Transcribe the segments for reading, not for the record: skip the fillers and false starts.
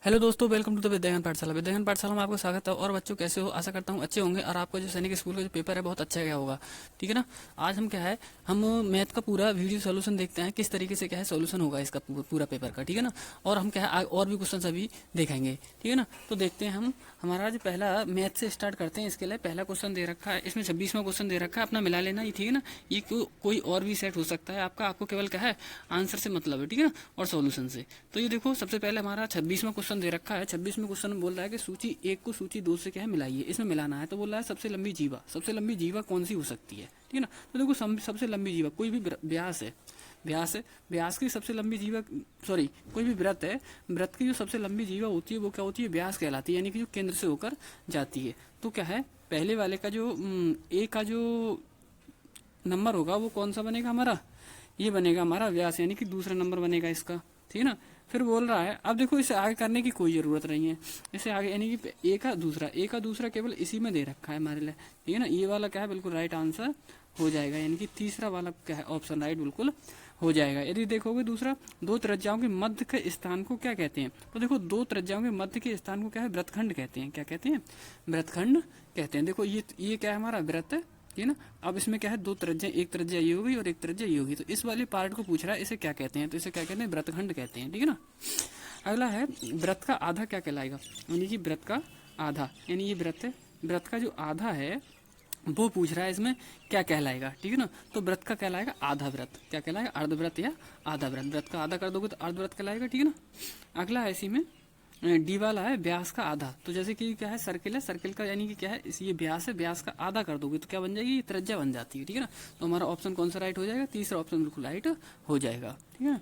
Hello दोस्तों, welcome to the विद्यागन पाठशाला। विद्यागन पाठशाला में आपका स्वागत है। और बच्चों कैसे हो? आशा करता हूँ अच्छे होंगे और आपका जो सैनिक स्कूल का जो पेपर है बहुत अच्छा गया होगा। ठीक है ना। आज हम क्या है, हम मैथ का पूरा वीडियो सॉल्यूशन देखते हैं, किस तरीके से क्या है सॉल्यूशन होगा इसका पूरा पेपर का। ठीक है ना। और हम क्या है और भी क्वेश्चन अभी देखेंगे। ठीक है ना। तो देखते हैं हम हमारा जो पहला मैथ से स्टार्ट करते हैं। इसके लिए पहला क्वेश्चन दे रखा है, इसमें 26वां क्वेश्चन दे रखा है, अपना मिला लेना। ये ठीक है ना। ये कोई और भी सेट हो सकता है आपका, आपको केवल क्या है आंसर से मतलब है। ठीक है ना। और सॉल्यूशन से। तो ये देखो, सबसे पहले हमारा 26वां क्वेश्चन दे रखा है। 26वें क्वेश्चन में बोल रहा है कि सूची 1 को सूची 2 से क्या है मिलाइए। इसमें मिलाना है तो बोल रहा है सबसे लंबी जीवा कौन सी हो सकती है। ठीक है ना। तो देखो सबसे लंबी जीवा कोई भी व्यास है, व्यास की सबसे लंबी जीवा, सॉरी कोई भी व्रत है, व्रत की जो सबसे लंबी जीवा होती है वो क्या होती है, व्यास कहलाती है, यानी कि जो केंद्र से होकर जाती है। तो क्या है, पहले वाले का जो ए का जो नंबर होगा वो कौन सा बनेगा हमारा, ये बनेगा हमारा व्यास, यानी कि दूसरा नंबर बनेगा इसका। ठीक है ना। फिर बोल रहा है, अब देखो इसे आगे करने की कोई ज़रूरत नहीं है। इसे आगे यानी कि ए का दूसरा केवल इसी में दे रखा है हमारे लिए। ठीक है ना। ये वाला क्या है बिल्कुल राइट आंसर हो जाएगा, यानी कि तीसरा वाला क्या है ऑप्शन राइट बिल्कुल हो जाएगा। यदि देखोगे दूसरा, दो त्रिज्याओं के मध्य के स्थान को क्या कहते हैं, तो देखो दो त्रिज्याओं के मध्य के स्थान को क्या है वृत्तखंड कहते हैं। क्या कहते हैं? वृत्तखंड कहते हैं। देखो ये क्या है हमारा वृत्त है। ठीक है ना। अब इसमें क्या है दो त्रिज्या, एक त्रिज्या ये होगी और एक त्रिज्या ये होगी। तो इस वाले पार्ट को पूछ रहा है इसे क्या कहते हैं, तो इसे क्या कहते हैं वृत्तखंड कहते हैं। ठीक है ना। अगला है वृत्त का आधा क्या कहलाएगा, यानी कि वृत्त का आधा, यानी ये वृत्त है, वृत्त का जो आधा है वो पूछ रहा है इसमें क्या कहलाएगा। ठीक है ना। तो व्रत का कहलाएगा आधा व्रत। क्या कहलाएगा? अर्धव्रत या आधा व्रत। व्रत का आधा कर दोगे तो अर्धव्रत कहलाएगा। ठीक है ना। अगला है इसी में डी वाला है व्यास का आधा। तो जैसे कि क्या है सर्किल है, सर्किल का यानी कि क्या है ये व्यास है, व्यास का आधा कर दोगे तो क्या बन जाएगी, त्रिज्या बन जाती है। ठीक है ना। तो हमारा ऑप्शन कौन सा राइट हो जाएगा, तीसरा ऑप्शन बिल्कुल राइट हो जाएगा। ठीक है।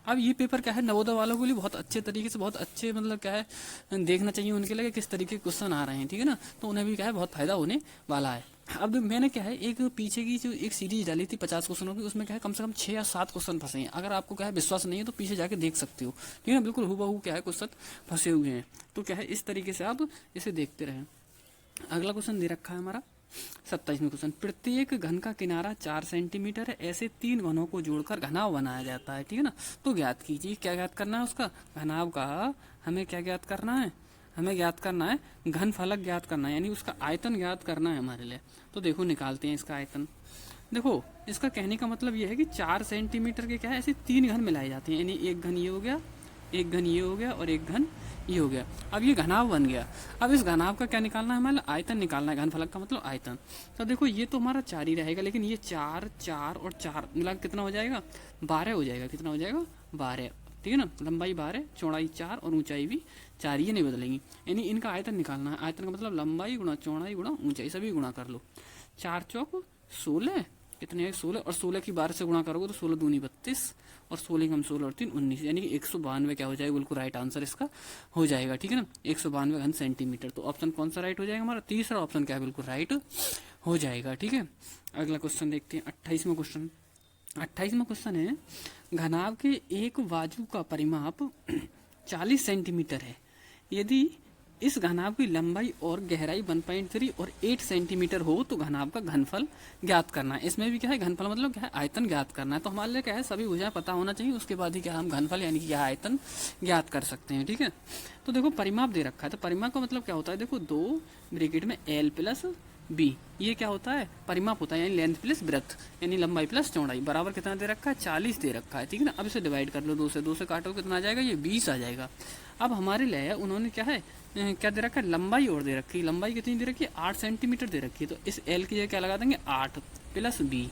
अब ये पेपर क्या है नवोदय वालों के लिए बहुत अच्छे तरीके से, बहुत अच्छे मतलब क्या है देखना चाहिए उनके लिए किस तरीके के क्वेश्चन आ रहे हैं। ठीक है ना। तो उन्हें भी क्या है बहुत फायदा होने वाला है। अब मैंने क्या है एक पीछे की जो एक सीरीज डाली थी 50 क्वेश्चनों की, उसमें क्या है कम से कम 6 या 7 क्वेश्चन फंसे हैं। अगर आपको क्या है विश्वास नहीं है तो पीछे जाके देख सकते हो। ठीक है ना। बिल्कुल हूबहू क्या है क्वेश्चन फंसे हुए हैं। तो क्या है इस तरीके से आप इसे देखते रहें। अगला क्वेश्चन दे रखा है हमारा 27वें क्वेश्चन, प्रत्येक घन का किनारा 4 सेंटीमीटर है, ऐसे 3 घनों को जोड़कर घनाव बनाया जाता है। ठीक है ना। तो ज्ञात कीजिए, क्या ज्ञात करना है उसका घनाव का, हमें क्या ज्ञात करना है, हमें ज्ञात करना है घन फलक ज्ञात करना है, यानी उसका आयतन ज्ञात करना है हमारे लिए। तो देखो निकालते हैं इसका आयतन। देखो इसका कहने का मतलब ये है कि 4 सेंटीमीटर के क्या है ऐसे 3 घन मिलाए जाते हैं, यानी एक घन ये हो गया, एक घन ये हो गया और एक घन ये हो गया। अब ये घनाव बन गया। अब इस घनाव का क्या निकालना है, हमारा आयतन निकालना है। घन फलक का मतलब आयतन। तो देखो ये तो हमारा 4 ही रहेगा, लेकिन ये 4 4 और 4 मिला कितना हो जाएगा, 12 हो जाएगा। कितना हो जाएगा, 12। ठीक है ना। लंबाई 12, चौड़ाई 4 और ऊंचाई भी 4, ये नहीं बदलेंगी। यानी इनका आयतन निकालना है। आयतन का मतलब लंबाई गुणा चौड़ाई गुणा ऊंचाई, सभी गुणा कर लो। 4 चौक 16, कितने है 16, और 16 की 12 से गुणा करोगे तो 16 दूनी 32 और 16 हम 16 और 3 19, यानी कि 192 क्या हो जाएगा, बिल्कुल राइट आंसर इसका हो जाएगा। ठीक है ना। 192 घन सेंटीमीटर। तो ऑप्शन कौन सा राइट हो जाएगा हमारा, तीसरा ऑप्शन क्या है बिल्कुल राइट हो जाएगा। ठीक है। अगला क्वेश्चन देखते हैं 28वां क्वेश्चन। 28वां क्वेश्चन है घनाभ के एक बाजू का परिमाप 40 सेंटीमीटर है, यदि इस घनाभ की लंबाई और गहराई 1.3 और 8 सेंटीमीटर हो तो घनाभ का घनफल ज्ञात करना है। इसमें भी क्या है घनफल मतलब क्या है आयतन ज्ञात करना है। तो हमारे लिए क्या है सभी भुजाएं पता होना चाहिए, उसके बाद ही क्या हम घनफल यानी कि क्या आयतन ज्ञात कर सकते हैं। ठीक है। तो देखो परिमाप दे रखा है, तो परिमाप का मतलब क्या होता है, देखो 2 ब्रैकेट में L प्लस बी, ये क्या होता है परिमाप होता है, यानी लेंथ प्लस ब्रेथ, यानी लंबाई प्लस चौड़ाई बराबर कितना दे रखा है 40 दे रखा है। ठीक है ना। अब इसे डिवाइड कर लो, 2 से काटो कितना आ जाएगा, ये 20 आ जाएगा। अब हमारे लिए उन्होंने क्या है क्या दे रखा है, लंबाई और दे रखी है। लंबाई कितनी दे रखी है, 8 सेंटीमीटर दे रखी है। तो इस एल की जगह क्या लगा देंगे 8 प्लस बी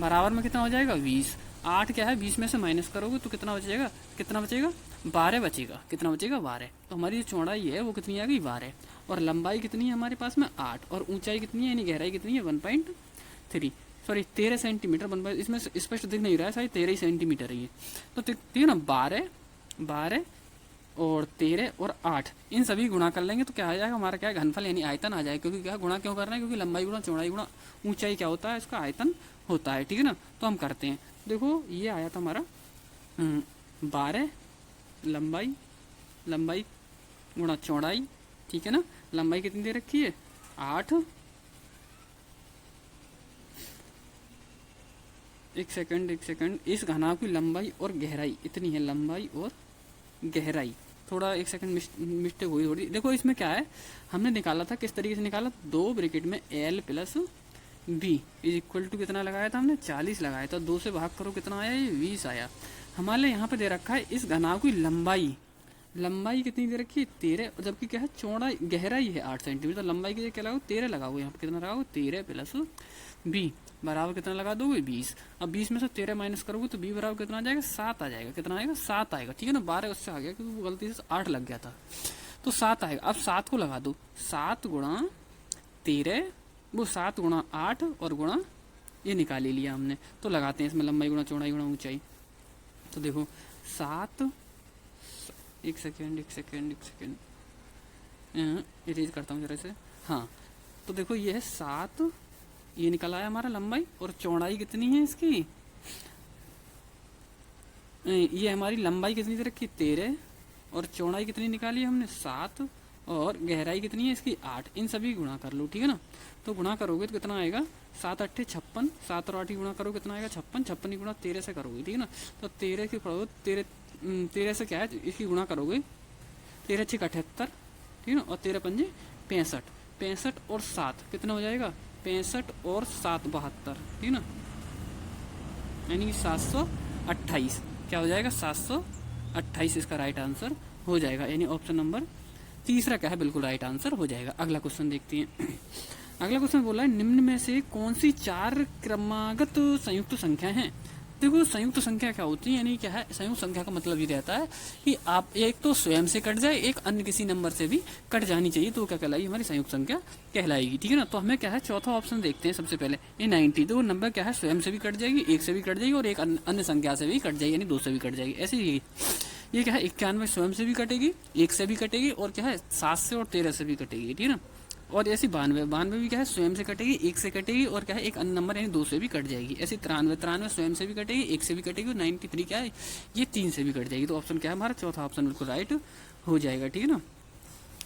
बराबर में कितना हो जाएगा 20। 8 क्या है 20 में से माइनस करोगे तो कितना बचेगा, कितना बचेगा 12 बचेगा। कितना बचेगा 12। तो हमारी जो चौड़ाई है वो कितनी आ गई 12, और लंबाई कितनी है हमारे पास में 8, और ऊंचाई कितनी है यानी गहराई कितनी है 1.3, सॉरी 13 सेंटीमीटर। इसमें स्पष्ट दिख नहीं रहा है, शायद 13 ही सेंटीमीटर है ये। तो ठीक है ना। 12 और 13 और 8 इन सभी गुणा कर लेंगे तो क्या आ जाएगा हमारा, क्या घनफल यानी आयतन आ जाएगा। क्योंकि क्या गुणा क्यों कर रहे हैं, क्योंकि लंबाई गुणा चौड़ाई गुणा ऊंचाई क्या होता है, इसका आयतन होता है। ठीक है ना। तो हम करते हैं, देखो ये आया था हमारा 12 लंबाई, लंबाई गुणा चौड़ाई। ठीक है ना। लंबाई कितनी दे रखी है 8, एक सेकंड, इस घनाभ की लंबाई और गहराई इतनी है, लंबाई और गहराई थोड़ा एक सेकंड मिस्टेक हुई थोड़ी। देखो इसमें क्या है, हमने निकाला था किस तरीके से निकाला, 2 ब्रैकेट में l plus b is equal to कितना लगाया था हमने, 40 लगाया था। 2 से भाग करो कितना आया, ये 20 आया। हमारे यहाँ पे दे रखा है इस घनाभ की लंबाई कितनी दे रखी है, 13, जबकि क्या है चौड़ाई गहराई है 8 सेंटीमीटर। तो लंबाई के लिए क्या लगाओ, 13 लगाओ। यहाँ पे कितना लगाओ, 13 प्लस b बराबर कितना लगा दोगे, 20। अब 20 में से 13 माइनस करोगे तो b बराबर कितना आ जाएगा, 7 आ जाएगा। कितना आएगा, 7 आएगा। ठीक है ना, 12 उससे आ गया क्योंकि वो गलती से 8 लग गया था, तो 7 आएगा। अब 7 को लगा दो, 7 गुणा 13, वो 7 गुणा 8 और गुणा ये निकाल ही लिया हमने। तो लगाते हैं इसमें लंबाई गुणा चौड़ाई गुणा ऊंचाई। तो देखो 7, एक सेकेंड इरेज करता हूँ जरा से। हाँ, तो देखो ये है 7, ये निकल आया हमारा लंबाई, और चौड़ाई कितनी है इसकी, ये हमारी लंबाई कितनी दे रखी, 13, और चौड़ाई कितनी निकाली हमने, 7, और गहराई कितनी है इसकी, 8। इन सभी गुणा कर लो। ठीक है ना, तो गुणा करोगे तो कितना आएगा, 7 8 56, 7 और 8 गुणा करो कितना आएगा, 56। 56 गुणा 13 से करोगे। ठीक है ना, तो 13 की पढ़ो, 13 से क्या है, इसकी गुणा करोगे, 13 6 78, ठीक है ना, और 13 पंजे 65, 65 और 7 कितना हो जाएगा, 65 और 7 72, ठीक है ना, यानी कि 728। क्या हो जाएगा, 728 इसका राइट आंसर हो जाएगा। यानी ऑप्शन नंबर तीसरा क्या है, बिल्कुल राइट आंसर हो जाएगा। अगला क्वेश्चन देखते हैं। अगला क्वेश्चन बोला है, निम्न में से कौन सी 4 क्रमागत संयुक्त संख्या है। देखो संयुक्त संख्या क्या होती है, यानी क्या है, संयुक्त संख्या का मतलब ये रहता है कि आप एक तो स्वयं से कट जाए, एक अन्य किसी नंबर से भी कट जानी चाहिए, तो क्या कहलाएगी, हमारी संयुक्त संख्या कहलाएगी। ठीक है ना, तो हमें क्या है, चौथा ऑप्शन देखते हैं सबसे पहले, ये 90। तो वो नंबर क्या है, स्वयं से भी कट जाएगी, एक से भी कट जाएगी, और एक अन्य संख्या से भी कट जाएगी, यानी 2 से भी कट जाएगी। ऐसे ही ये क्या है, 91 स्वयं से भी कटेगी, एक से भी कटेगी, और क्या है 7 से और 13 से भी कटेगी। ठीक है ना, और ऐसी 92 भी क्या है, स्वयं से कटेगी, एक से कटेगी, और क्या है एक अन्य नंबर यानी 2 से भी कट जाएगी। ऐसी 93 स्वयं से भी कटेगी, एक से भी कटेगी, और 93 क्या है, ये 3 से भी कट जाएगी। तो ऑप्शन क्या है हमारा, चौथा ऑप्शन बिल्कुल राइट हो जाएगा। ठीक है ना,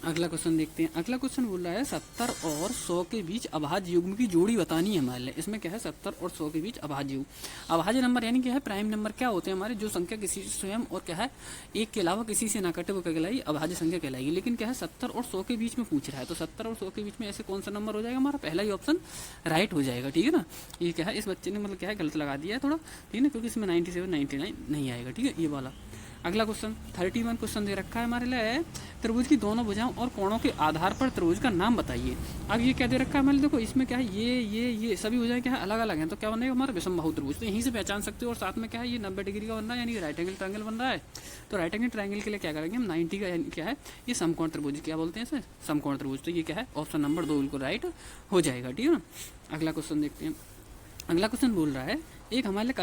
अगला क्वेश्चन देखते हैं। अगला क्वेश्चन बोल रहा है 70 और 100 के बीच अभाज्य युग्म की जोड़ी बतानी है हमारे लिए। इसमें क्या है, 70 और 100 के बीच अभाज्य युग्म, अभाज्य नंबर यानी क्या है, प्राइम नंबर क्या होते हैं हमारे, जो संख्या किसी स्वयं और क्या है एक के अलावा किसी से ना कटे वो क्या कहलाएगी, अभाज्य संख्या कहलाएगी। लेकिन क्या है 70 और 100 के बीच में पूछ रहा है, तो 70 और 100 के बीच में ऐसे कौन सा नंबर हो जाएगा हमारा, पहला ही ऑप्शन राइट हो जाएगा। ठीक है ना, ये क्या है, इस बच्चे ने मतलब क्या है गलत लगा दिया है थोड़ा, ठीक है ना, क्योंकि इसमें 97 99 नहीं आएगा। ठीक है, ये वाला। अगला क्वेश्चन 31 क्वेश्चन दे रखा है हमारे लिए, त्रिभुज की दोनों भुजाओं और कोणों के आधार पर त्रिभुज का नाम बताइए। अब ये क्या दे रखा है हमारे, देखो इसमें क्या है, ये सभी भुजाएं क्या है अलग अलग हैं, तो क्या बनेगा हमारा विषमबाहु त्रिभुज, तो यहीं से पहचान सकते हो। और साथ में क्या है, ये 90 डिग्री का बन रहा है, यानी राइट एंगल ट्रायंगल बन रहा है। तो राइट एंगल ट्रायंगल के लिए क्या करेंगे हम, 90 का यानी क्या है, ये समकोण त्रिभुज, क्या बोलते हैं इसे, समकोण त्रिभुज। तो ये क्या है, ऑप्शन नंबर 2 बिल्कुल राइट हो जाएगा। ठीक है ना, अगला क्वेश्चन देखते हैं। अगला क्वेश्चन बोल रहा है, एक हमारे लिए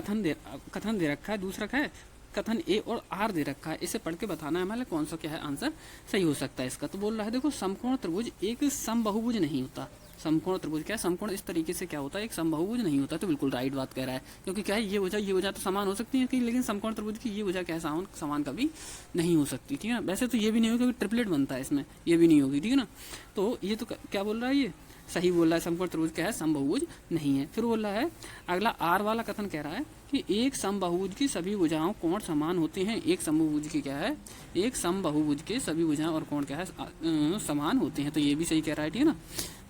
कथन दे रखा है, दूसरा क्या है, कथन ए और आर दे रखा है। इसे पढ़ के बताना है हमारे कौन सा क्या है आंसर सही हो सकता है इसका। तो बोल रहा है, देखो समकोण त्रिभुज एक समबाहुभुज नहीं होता। समकोण त्रिभुज क्या है, समकोण इस तरीके से क्या होता है, एक समबाहुभुज नहीं होता। तो बिल्कुल राइट बात कह रहा है, क्योंकि क्या है, ये वजह तो समान हो सकती है, लेकिन समकोण त्रिभुज की ये वजह क्या है, समान कभी नहीं हो सकती। ठीक है ना, वैसे तो ये भी नहीं होगा, क्योंकि ट्रिपलेट बनता है इसमें, ये भी नहीं होगी। ठीक है ना, तो ये तो क्या बोल रहा है, ये सही बोल रहा है, समकोण त्रिभुज क्या है, समबाहुभुज नहीं है। फिर बोल रहा है अगला आर वाला कथन कह रहा है कि एक समबाहुभुज की सभी भुजाओं कोण समान होते हैं। एक समबाहुभुज की क्या है, एक समबाहुभुज के सभी भुजाएं और कोण क्या है समान होते हैं। तो ये भी सही कह रहा है। ठीक है ना,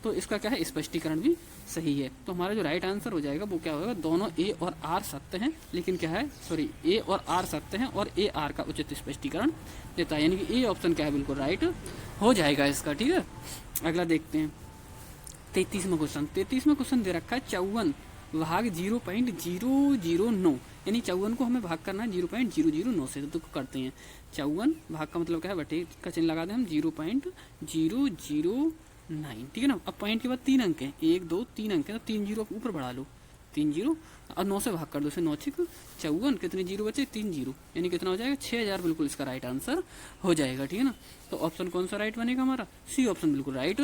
तो इसका क्या है, स्पष्टीकरण भी सही है। तो हमारा जो राइट आंसर हो जाएगा वो क्या होगा, दोनों ए और आर सत्य हैं, लेकिन क्या है, सॉरी, ए और आर सत्य हैं और ए आर का उचित स्पष्टीकरण देता है, यानी कि ए ऑप्शन क्या है, बिल्कुल राइट हो जाएगा इसका। ठीक है, अगला देखते हैं 33वां क्वेश्चन। 33वां क्वेश्चन दे रखा है 54 भाग 0.009, यानी 54 को हमें भाग करना है 0.009 से। तो करते हैं, 54 भाग का मतलब क्या है, बटे का चिन्ह लगा दें हम, 0.009। ठीक है ना, अब पॉइंट के बाद 3 अंक हैं, 1 2 3 अंक हैं, तो 3 जीरो ऊपर बढ़ा लो, 3 जीरो और 9 से भाग कर दो, 9 6 54, कितने जीरो बचे, 3 जीरो, यानी कितना हो जाएगा 6000, बिल्कुल इसका राइट आंसर हो जाएगा। ठीक है ना, तो ऑप्शन कौन सा राइट बनेगा हमारा, सी ऑप्शन बिल्कुल राइट।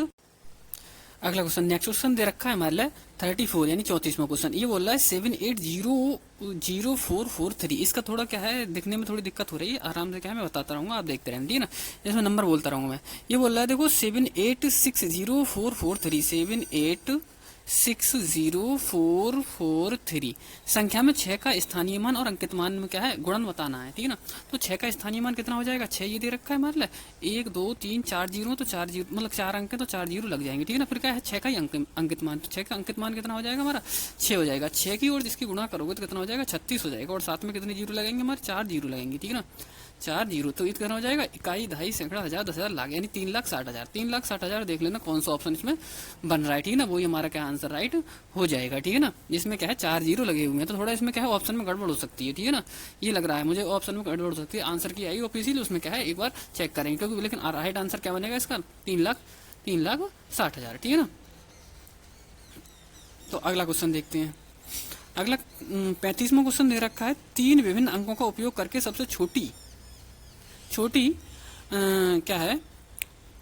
अगला क्वेश्चन, नेक्स्ट क्वेश्चन दे रखा है हमारे लिए 34 यानी 34वां क्वेश्चन। ये बोल रहा है 780443। इसका थोड़ा क्या है, दिखने में थोड़ी दिक्कत हो रही है, आराम से क्या है मैं बताता रहूंगा, आप देखते रहेंगे। ठीक है ना, इसमें नंबर बोलता रहूंगा मैं। ये बोल रहा है देखो 78604443, 60443। संख्या में 6 का स्थानीय मान और अंकित मान में क्या है, गुणन बताना है, ठीक है ना। तो 6 का स्थानीय मान कितना हो जाएगा, 6 ये दे रखा है हमारे लिए, 1 2 3 4 जीरो, तो 4 जीरो मतलब 4 अंक है तो 4 जीरो लग जाएंगे, ठीक है ना। फिर क्या है, 6 का ही अंकित मान, तो 6 का अंकित मान कितना हो जाएगा हमारा, 6 हो जाएगा। 6 की और जिसकी गुणा करोगे तो कितना हो जाएगा, 36 हो जाएगा। और साथ में कितने जीरो लगेंगे हमारे, 4 जीरो लगेंगे, ठीक है ना, 4 जीरो। तो कितना हो जाएगा, इकाई, दहाई, सैकड़ा, हजार, 10,000, लाख, यानी 3,60,000। 3,60,000 देख लेना कौन सा ऑप्शन इसमें बन रहा है, ठीक है ना, वही हमारा क्या आंसर राइट हो जाएगा, ठीक है ना। जिसमें क्या है 4 जीरो लगे हुए हैं, तो थोड़ा इसमें क्या है ऑप्शन में गड़बड़ हो सकती है, ठीक है ना। ये लग रहा है मुझे ऑप्शन में गड़बड़ हो सकती है, आंसर की आई और इसीलिए उसमें क्या है एक बार चेक करेंगे, क्योंकि लेकिन राइट आंसर क्या बनेगा इसका, 3,60,000, ठीक है ना। तो अगला क्वेश्चन देखते हैं। अगला 35वां क्वेश्चन दे रखा है, 3 विभिन्न अंकों का उपयोग करके सबसे छोटी क्या है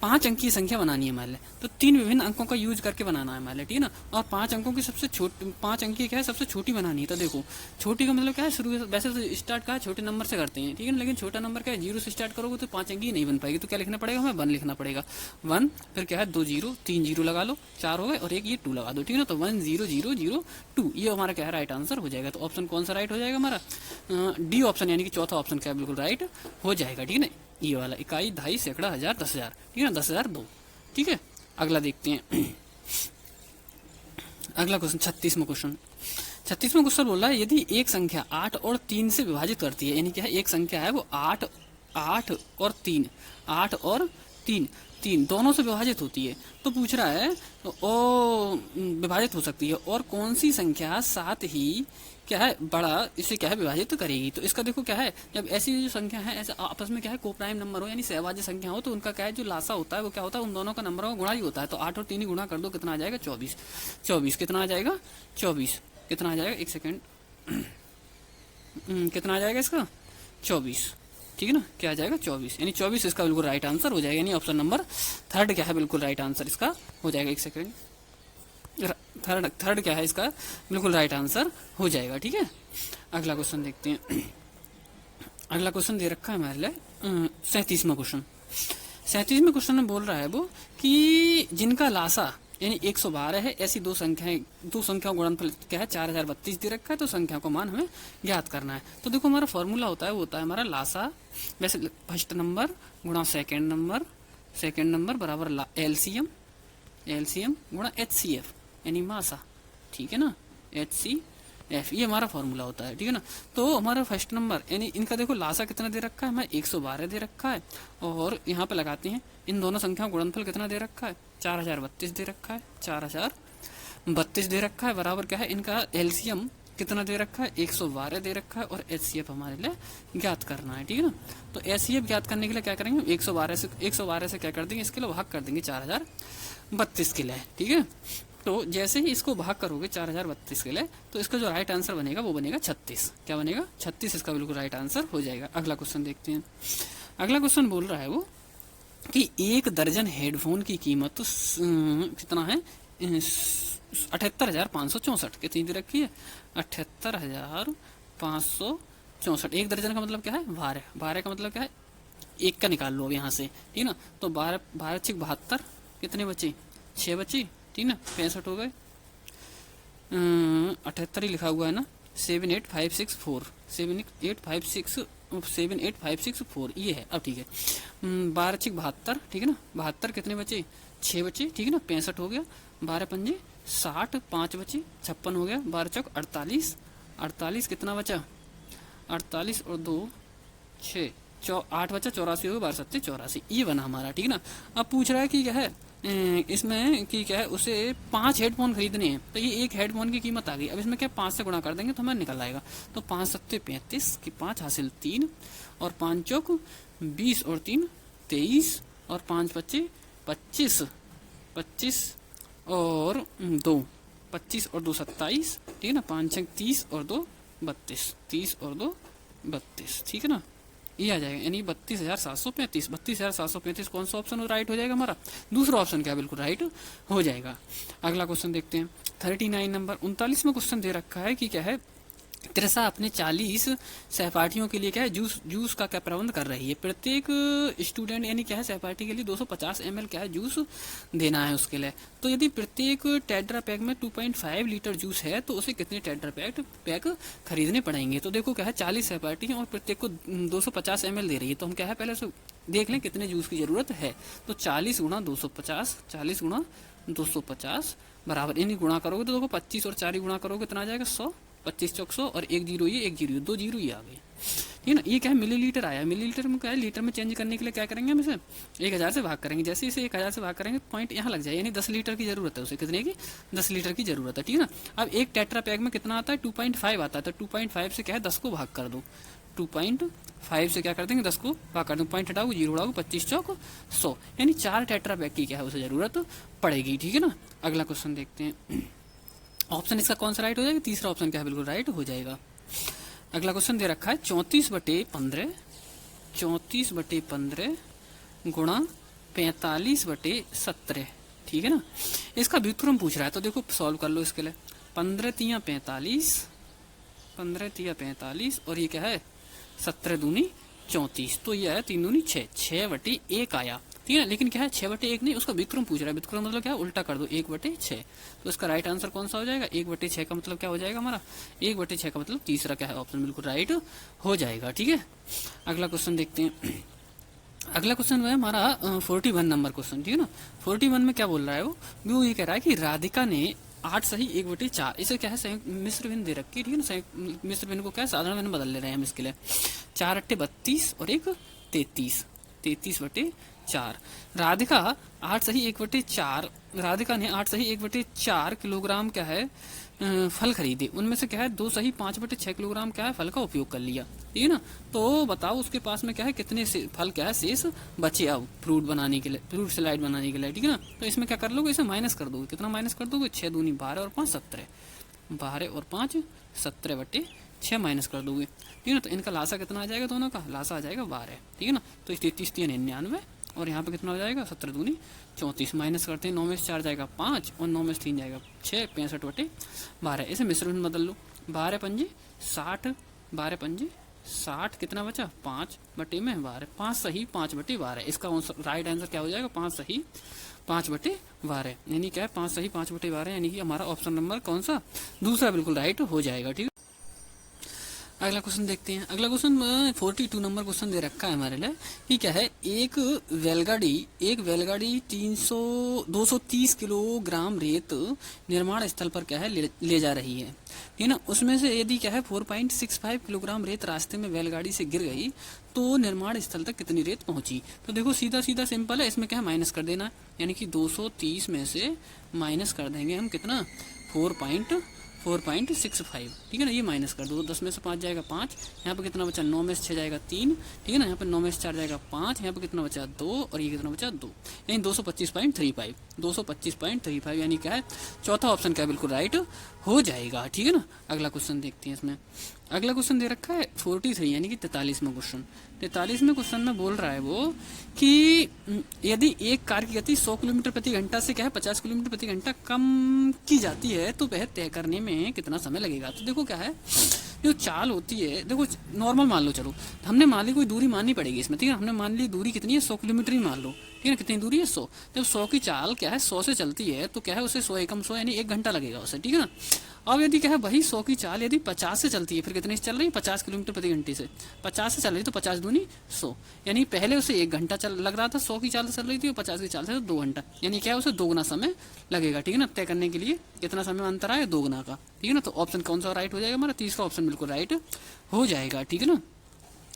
5 अंकीय संख्या बनानी है मान ले। तो 3 विभिन्न अंकों का यूज करके बनाना है मान ले, ठीक है ना। और 5 अंकों की सबसे छोटी, 5 अंकीय क्या है सबसे छोटी बनानी है। तो देखो छोटी का मतलब क्या है, शुरू वैसे तो स्टार्ट का छोटे नंबर से करते हैं, ठीक है ना, लेकिन छोटा नंबर क्या है, 0 से स्टार्ट करोगे तो 5 अंकी नहीं बन पाएगी। तो क्या लिखना पड़ेगा हमें, 1 लिखना पड़ेगा, 1। फिर क्या है 2 जीरो, 3 जीरो लगा लो, 4 हो गए, और एक ये 2 लगा दो, ठीक है ना। तो 1 0 0 0 2 ये हमारा क्या है राइट आंसर हो जाएगा। तो ऑप्शन कौन सा राइट हो जाएगा हमारा, डी ऑप्शन, यानी कि चौथा ऑप्शन क्या है बिल्कुल राइट हो जाएगा, ठीक है ना। ये वाला इकाई, दहाई, सैकड़ा, हजार, 10,000, ठीक है ना, 10,000 2, ठीक है। अगला देखते हैं। अगला क्वेश्चन 36वां क्वेश्चन। 36वां क्वेश्चन बोल रहा है, यदि एक संख्या 8 और 3 से विभाजित करती है, यानी क्या है एक संख्या है वो 8 और 3, 8 और 3 दोनों से विभाजित होती है, तो पूछ रहा है ओ विभाजित हो सकती है, और कौन सी संख्या साथ ही क्या है बड़ा इसे क्या है विभाजित करेगी। तो इसका देखो क्या है, जब ऐसी जो संख्या है ऐसे आपस में क्या है कोप्राइम नंबर हो, यानी सहभाज्य संख्या हो, तो उनका क्या है जो लासा होता है वो क्या होता है, उन दोनों का नंबरों का गुणा ही होता है। तो 8 और 3 ही गुणा कर दो, कितना आ जाएगा 24। 24 कितना आ जाएगा, 24 कितना आ जाएगा, एक सेकेंड, कितना आ जाएगा इसका 24, ठीक है ना, क्या आ जाएगा 24, यानी 24 इसका बिल्कुल राइट आंसर हो जाएगा, यानी ऑप्शन नंबर 3 क्या है बिल्कुल राइट आंसर इसका हो जाएगा। एक सेकेंड, थर्ड क्या है इसका बिल्कुल राइट आंसर हो जाएगा, ठीक है। अगला क्वेश्चन देखते हैं। अगला क्वेश्चन दे रखा है हमारे लिए 37वां क्वेश्चन। 37वें क्वेश्चन में बोल रहा है वो कि जिनका लासा यानी 112 है, ऐसी दो संख्याओं गुणनफल क्या है 4032 दे रखा है, तो संख्या को मान हमें ज्ञात करना है। तो देखो हमारा फॉर्मूला होता है वो होता है हमारा लासा, वैसे फर्स्ट नंबर गुणा सेकेंड नंबर बराबर एलसीएम गुणा HCF यानी मासा, ठीक है ना, HCF ये हमारा फॉर्मूला होता है, ठीक है ना। तो हमारा फर्स्ट नंबर यानी इनका देखो लासा कितना दे रखा है हमें 112 दे रखा है, और यहाँ पे लगाते हैं इन दोनों संख्याओं गुणनफल कितना दे रखा है 4032 दे रखा है, 4032 दे रखा है, बराबर क्या है इनका एलसीएम कितना दे रखा है 112 दे रखा है, और HCF हमारे लिए ज्ञात करना है, ठीक है ना। तो HCF ज्ञात करने के लिए क्या करेंगे 112 से क्या कर देंगे इसके लिए भाग कर देंगे 4032 के लिए, ठीक है। तो जैसे ही इसको भाग करोगे 4032 के लिए, तो इसका जो राइट आंसर बनेगा वो बनेगा 36, क्या बनेगा 36 इसका बिल्कुल राइट आंसर हो जाएगा। अगला क्वेश्चन देखते हैं। अगला क्वेश्चन बोल रहा है वो कि 1 दर्जन हेडफोन की कीमत कितना है 78,564 कितनी दे रखी है 78,564। 1 दर्जन का मतलब क्या है 12 का मतलब क्या है एक का निकाल लो अब यहाँ से, ठीक ना। तो 12 72 कितने बचे 6 बचे, ठीक ना, 65 हो गए, 78 ही लिखा हुआ है ना, 78564 ये है। अब ठीक है 12 6 72, ठीक है ना, 72 कितने बचे 6 बचे, ठीक है ना, 65 हो गया, 12 पंजे 60, 5 बचे 56 हो गया, 12 चौक 48 कितना बचा 48 और 2 6 8 बचा 84 हो गया, 12 7 84 ये बना हमारा, ठीक है ना। अब पूछ रहा है कि क्या है इसमें कि क्या है उसे 5 हेडफोन खरीदने हैं, तो ये एक हेडफोन की कीमत आ गई। अब इसमें क्या 5 से गुणा कर देंगे तो हमें निकल आएगा। तो 5 7 35 की 5 हासिल 3 और 5 चौक 20 और 3 23 और 5 बच्चे 25 और 2 25 और 2 27, ठीक है ना, 5 6 30 और 2 32 30 और 2 32, ठीक है ना, ये आ जाएगा यानी 32,735 कौन सा ऑप्शन राइट हो जाएगा हमारा दूसरा ऑप्शन क्या बिल्कुल राइट हो जाएगा। अगला क्वेश्चन देखते हैं 39 नंबर 39वां क्वेश्चन दे रखा है कि क्या है त्रिशा अपने 40 सहपाठियों के लिए क्या है जूस का क्या प्रबंध कर रही है। प्रत्येक स्टूडेंट यानी क्या है सहपाठी के लिए 250 ml क्या है जूस देना है उसके लिए। तो यदि प्रत्येक टेट्रा पैक में 2.5 लीटर जूस है तो उसे कितने टेट्रा पैक खरीदने पड़ेंगे। तो देखो क्या है 40 सहपाठी हैं और प्रत्येक को 250 ml दे रही है। तो हम क्या है पहले से देख लें कितने जूस की जरूरत है। तो 40 गुणा 250, 40 गुणा 250 बराबर, यानी गुणा करोगे तो देखो 25 और 4 गुणा करोगे कितना आ जाएगा 100, 25 चौक 100 और एक जीरो ये, एक जीरो 2 जीरो ये आ गई। ठीक है ना। ये क्या है मिलीलीटर आया, मिलीलीटर में क्या है लीटर में चेंज करने के लिए क्या करेंगे हम इसे 1000 से भाग करेंगे। जैसे इसे 1000 से भाग करेंगे पॉइंट यहाँ लग जाए, यानी 10 लीटर की जरूरत है उसे, कितने की 10 लीटर की जरूरत है। ठीक है ना। अब एक टेट्रा पैक में कितना आता है 2.5 आता है, तो 2.5 से क्या है 10 को भाग कर दो, 2.5 से क्या कर देंगे 10 को भाग कर दो, पॉइंट हटाओ जीरो उड़ाओ 25 चौक 100, यानी 4 टेट्रा पैक की क्या है उसे जरूरत पड़ेगी। ठीक है ना। अगला क्वेश्चन देखते हैं। ऑप्शन इसका कौन सा राइट हो जाएगा, तीसरा ऑप्शन क्या है बिल्कुल राइट हो जाएगा। अगला क्वेश्चन दे रखा है 34/15, 34/15 गुणा 45/17। ठीक है ना। इसका व्युत्क्रम पूछ रहा है, तो देखो सॉल्व कर लो इसके लिए। 15 तिया 45, 15 तिया 45 और ये क्या है 17 दूनी 34, तो ये है 3 दूनी 6, 6/1 आया। ठीक है। लेकिन क्या है 6/1 नहीं, उसका विक्रम पूछ रहा है। विक्रम मतलब क्या है उल्टा कर दो 1/6, तो इसका राइट आंसर कौन सा हो जाएगा 1/6 का मतलब क्या हो जाएगा हमारा 1/6 का मतलब तीसरा क्या है ऑप्शन बिल्कुल राइट हो जाएगा। ठीक है। अगला क्वेश्चन देखते हैं। अगला क्वेश्चन है हमारा 41 नंबर क्वेश्चन। ठीक है ना। 41 में क्या बोल रहा है वो ये कह रहा है कि राधिका ने 8 सही 1/4, इसे क्या है संयुक्त मिश्र भिन्न दे रखी है। ठीक है ना। संयुक्त मिश्र भिन्न को क्या है साधारण भिन्न बदल ले रहे हैं हम इसके लिए। 4 अट्टे 32 और एक 33, 33/4। राधिका 8 सही 1/4, राधिका ने 8 सही 1/4 किलोग्राम क्या है फल खरीदे। उनमें से क्या है 2 सही 5/6 किलोग्राम क्या है फल का उपयोग कर लिया। ठीक है ना। तो बताओ उसके पास में क्या है कितने फल क्या है शेष बचे अब फ्रूट बनाने के लिए, फ्रूट सलाइड बनाने के लिए। ठीक है ना। तो इसमें क्या कर लोगे इसे माइनस कर दोगे, कितना माइनस कर दोगे 6 दूनी 12 और 5 17, 12 और 5 17/6 माइनस कर दोगे। ठीक है ना। तो इनका लासा कितना आ जाएगा, दोनों का लासा आ जाएगा 12। ठीक है ना। तो 33 3 99 और यहाँ पे कितना हो जाएगा 17 दूनी 34, माइनस करते हैं 9 में से 4 जाएगा 5 और 9 में से 3 जाएगा 6, 65/12। इसे मिश्रण बदल लो, 12 पंजे 60, 12 पंजे 60, कितना बचा 5/12, 5 सही 5/12। इसका राइट आंसर क्या हो जाएगा 5 सही 5/12, यानी क्या है 5 सही 5/12, यानी कि हमारा ऑप्शन नंबर कौन सा दूसरा बिल्कुल राइट हो जाएगा। ठीक है। अगला क्वेश्चन देखते हैं। अगला क्वेश्चन 42 नंबर क्वेश्चन दे रखा है हमारे लिए कि क्या है एक बैलगाड़ी 230 किलोग्राम रेत निर्माण स्थल पर क्या है ले जा रही है। ठीक है ना। उसमें से यदि क्या है 4.65 किलोग्राम रेत रास्ते में बैलगाड़ी से गिर गई तो निर्माण स्थल तक कितनी रेत पहुंची। तो देखो सीधा सीधा सिंपल है, इसमें क्या है माइनस कर देना, यानी कि 230 में से माइनस कर देंगे हम कितना 4.65। ठीक है ना। ये माइनस कर दो, 10 में से 5 जाएगा 5, यहाँ पे कितना बचा 9 में से 6 जाएगा 3। ठीक है ना। यहाँ पे 9 में से 4 जाएगा 5, यहाँ पे कितना बचा 2 और ये कितना बचा 2, यानी 225.35, 225.35, यानी क्या है चौथा ऑप्शन क्या बिल्कुल राइट हो जाएगा। ठीक है ना। अगला क्वेश्चन देखते हैं। इसमें अगला क्वेश्चन दे रखा है 43 यानी कि 43वां क्वेश्चन। 43वें क्वेश्चन में बोल रहा है वो कि यदि एक कार की गति 100 किलोमीटर प्रति घंटा से क्या है 50 किलोमीटर प्रति घंटा कम की जाती है तो वह तय करने में कितना समय लगेगा। तो देखो क्या है जो चाल होती है, देखो नॉर्मल मान लो, चलो हमने मान ली कोई दूरी माननी पड़ेगी इसमें। ठीक है। हमने मान ली दूरी कितनी है 100 किलोमीटर ही मान लो। ठीक है। कितनी दूरी है 100, जब 100 की चाल क्या है 100 से चलती है तो क्या है उसे 100 एकम 100 यानी 1 घंटा लगेगा उसे। ठीक है ना। अब यदि क्या है वही 100 की चाल यदि 50 से चलती है, फिर कितने से चल रही है 50 किलोमीटर प्रति घंटे से, 50 से चल रही तो 50 दूनी 100, यानी पहले उसे 1 घंटा लग रहा था 100 की चाल से चल रही थी और 50 की चाल से 2 घंटा, यानी क्या है उसे 2 गुना समय लगेगा। ठीक है ना। तय करने के लिए कितना समय अंतर आया 2 गुना का। ठीक है ना। तो ऑप्शन कौन सा राइट हो जाएगा हमारा तीसरा ऑप्शन बिल्कुल राइट हो जाएगा। ठीक है ना।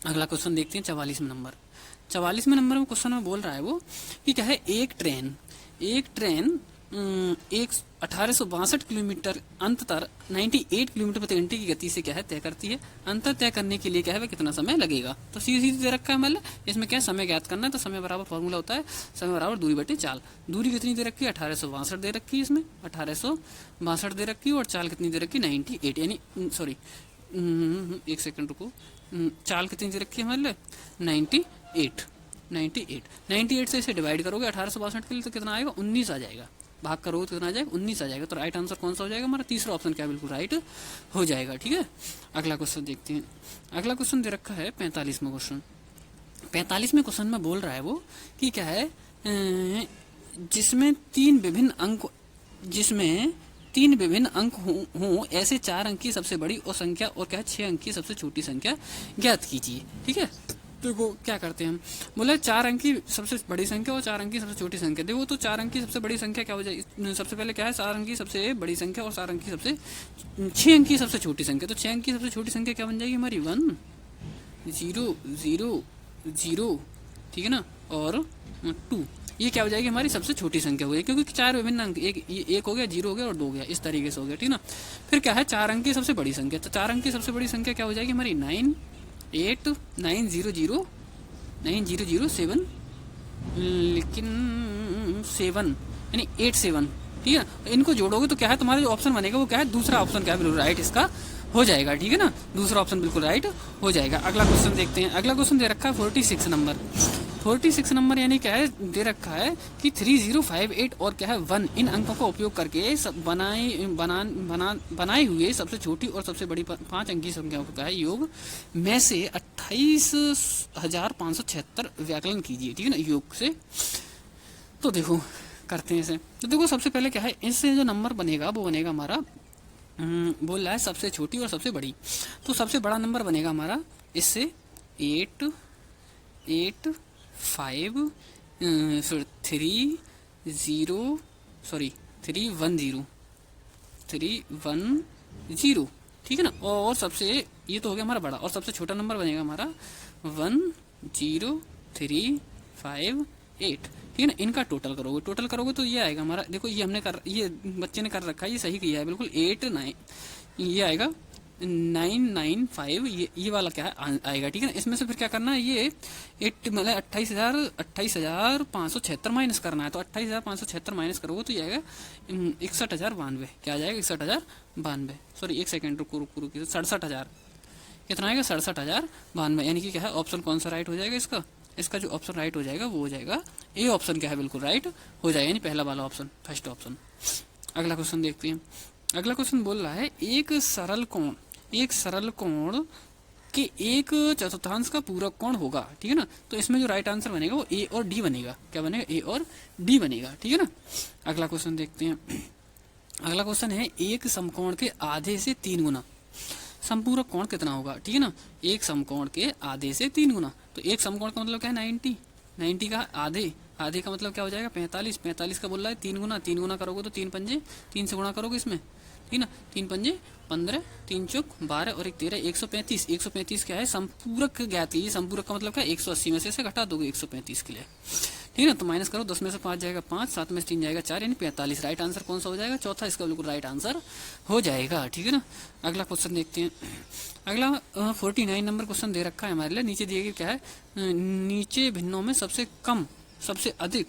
अगला क्वेश्चन देखते हैं 44वें नंबर। 44वें नंबर में क्वेश्चन में बोल रहा है वो कि क्या है एक ट्रेन 1862 किलोमीटर अंततः 98 किलोमीटर प्रति घंटे की गति से क्या है तय करती है। अंतर तय करने के लिए क्या है वह कितना समय लगेगा। तो सीधी सीधी दे रखा है मतलब इसमें क्या है समय ज्ञात करना है। तो समय बराबर फॉर्मूला होता है समय बराबर दूरी बटे चाल। दूरी कितनी दे रखी है 1862 दे रखी है, इसमें 1862 दे रखी है और चाल कितनी दे रखी है 98, यानी सॉरी एक सेकंड रुको, चाल कितनी दे रखी है हमारे लिए 98 से इसे डिवाइड करोगे 1862 के लिए तो कितना आएगा 19 आ जाएगा। भाग करोगे तो कितना आ जाएगा, 19 आ जाएगा। तो राइट आंसर कौन सा हो जाएगा हमारा, तीसरा ऑप्शन क्या है, बिल्कुल राइट हो जाएगा। ठीक है, अगला क्वेश्चन देखते हैं। अगला क्वेश्चन दे रखा है 45वां क्वेश्चन। 45वें क्वेश्चन में बोल रहा है वो कि क्या है, जिसमें तीन विभिन्न अंक हों ऐसे 4 अंक की सबसे बड़ी और संख्या और क्या है 6 अंक की सबसे छोटी संख्या ज्ञात कीजिए। ठीक है, देखो क्या करते हैं हम, बोला 4 अंक की सबसे बड़ी संख्या और 4 अंक की सबसे छोटी संख्या। देखो तो 4 अंक की सबसे बड़ी संख्या क्या हो जाएगी, सबसे पहले क्या है 4 अंक की सबसे बड़ी संख्या और 4 अंक की सबसे 6 अंक की सबसे छोटी संख्या। तो 6 अंक की सबसे छोटी संख्या क्या बन जाएगी हमारी, 1 0 0 0, ठीक है ना, और 2। ये क्या हो जाएगी हमारी सबसे छोटी संख्या हो गई, क्योंकि 4 विभिन्न अंक, एक हो गया, 0 हो गया और 2 हो गया, इस तरीके से हो गया। ठीक ना, फिर क्या है 4 अंक की सबसे बड़ी संख्या। तो 4 अंक की सबसे बड़ी संख्या क्या हो जाएगी हमारी, 9 8 9 0 0 9 0 0 7, लेकिन 7 यानी 8 7। ठीक है, इनको जोड़ोगे तो क्या है तुम्हारा जो ऑप्शन बनेगा वो क्या है, दूसरा ऑप्शन क्या है, बिल्कुल राइट इसका हो जाएगा। ठीक है ना, दूसरा ऑप्शन बिल्कुल राइट हो जाएगा। अगला क्वेश्चन देखते हैं। अगला क्वेश्चन दे रखा है 46 नंबर। 46 नंबर यानी क्या है, दे रखा है कि 3058 और क्या है 1 इन अंकों का उपयोग करके बनाई हुए सबसे छोटी और सबसे बड़ी 5 अंकी संख्याओं का है योग में से 28,576 व्याकलन कीजिए। ठीक है ना, योग से। तो देखो करते हैं इसे। तो देखो सबसे पहले क्या है, इससे जो नंबर बनेगा वो बनेगा हमारा, बोल रहा है सबसे छोटी और सबसे बड़ी। तो सबसे बड़ा नंबर बनेगा हमारा इससे 8 8 5 फिर 3 0 सॉरी 3 1 0 3 1 0। ठीक है ना, और सबसे ये तो हो गया हमारा बड़ा, और सबसे छोटा नंबर बनेगा हमारा 1 0 3 5 8। ठीक है ना, इनका टोटल करोगे तो ये आएगा हमारा, देखो ये ये बच्चे ने कर रखा है, ये सही किया है बिल्कुल, 8 9 ये आएगा 995, ये वाला क्या है आएगा। ठीक है ना, इसमें से फिर क्या करना है, ये 8 मतलब 28,576 माइनस करना है। तो 28,576 माइनस करोगे तो ये आएगा 61,092। क्या आ जाएगा, 61,092। सॉरी एक सेकेंड रुको 67,000। कितना आएगा, 67,092। यानी कि क्या है ऑप्शन कौन सा राइट हो जाएगा इसका, इसका जो ऑप्शन राइट हो जाएगा वो हो जाएगा ए ऑप्शन, क्या है बिल्कुल राइट हो जाएगा, यानी पहला वाला ऑप्शन, फर्स्ट ऑप्शन। अगला क्वेश्चन देखते हैं। अगला क्वेश्चन बोल रहा है एक सरल कोण के एक चतुर्थांश का पूरक कोण होगा। ठीक है ना, तो इसमें जो राइट आंसर बनेगा वो ए और डी बनेगा। क्या बनेगा, ए और डी बनेगा। ठीक है ना, अगला क्वेश्चन देखते हैं। अगला क्वेश्चन है एक समकोण के आधे से 3 गुना संपूरक कोण कितना होगा। ठीक है ना, एक समकोण के आधे से 3 गुना। तो एक समकोण का मतलब क्या है 90 का आधे का मतलब क्या हो जाएगा 45 का बोल रहा है 3 गुना करोगे तो 3 पंजे 3 से गुणा करोगे इसमें। ठीक है ना, 3 पंजे 15 3 चौक 12 और 1 13 135 क्या है संपूरक ज्ञात कीजिए। संपूरक का मतलब क्या है 180 में से घटा दोगे 135 के लिए। ठीक है ना, तो माइनस करो 10 में से 5 जाएगा 5, 7 में से 3 जाएगा 4, यानी 45। राइट आंसर कौन सा हो जाएगा, चौथा इसका बिल्कुल राइट आंसर हो जाएगा। ठीक है ना, अगला क्वेश्चन देखते हैं। अगला 49 नंबर क्वेश्चन दे रखा है हमारे लिए। नीचे दिए गए क्या है, नीचे भिन्नों में सबसे कम सबसे अधिक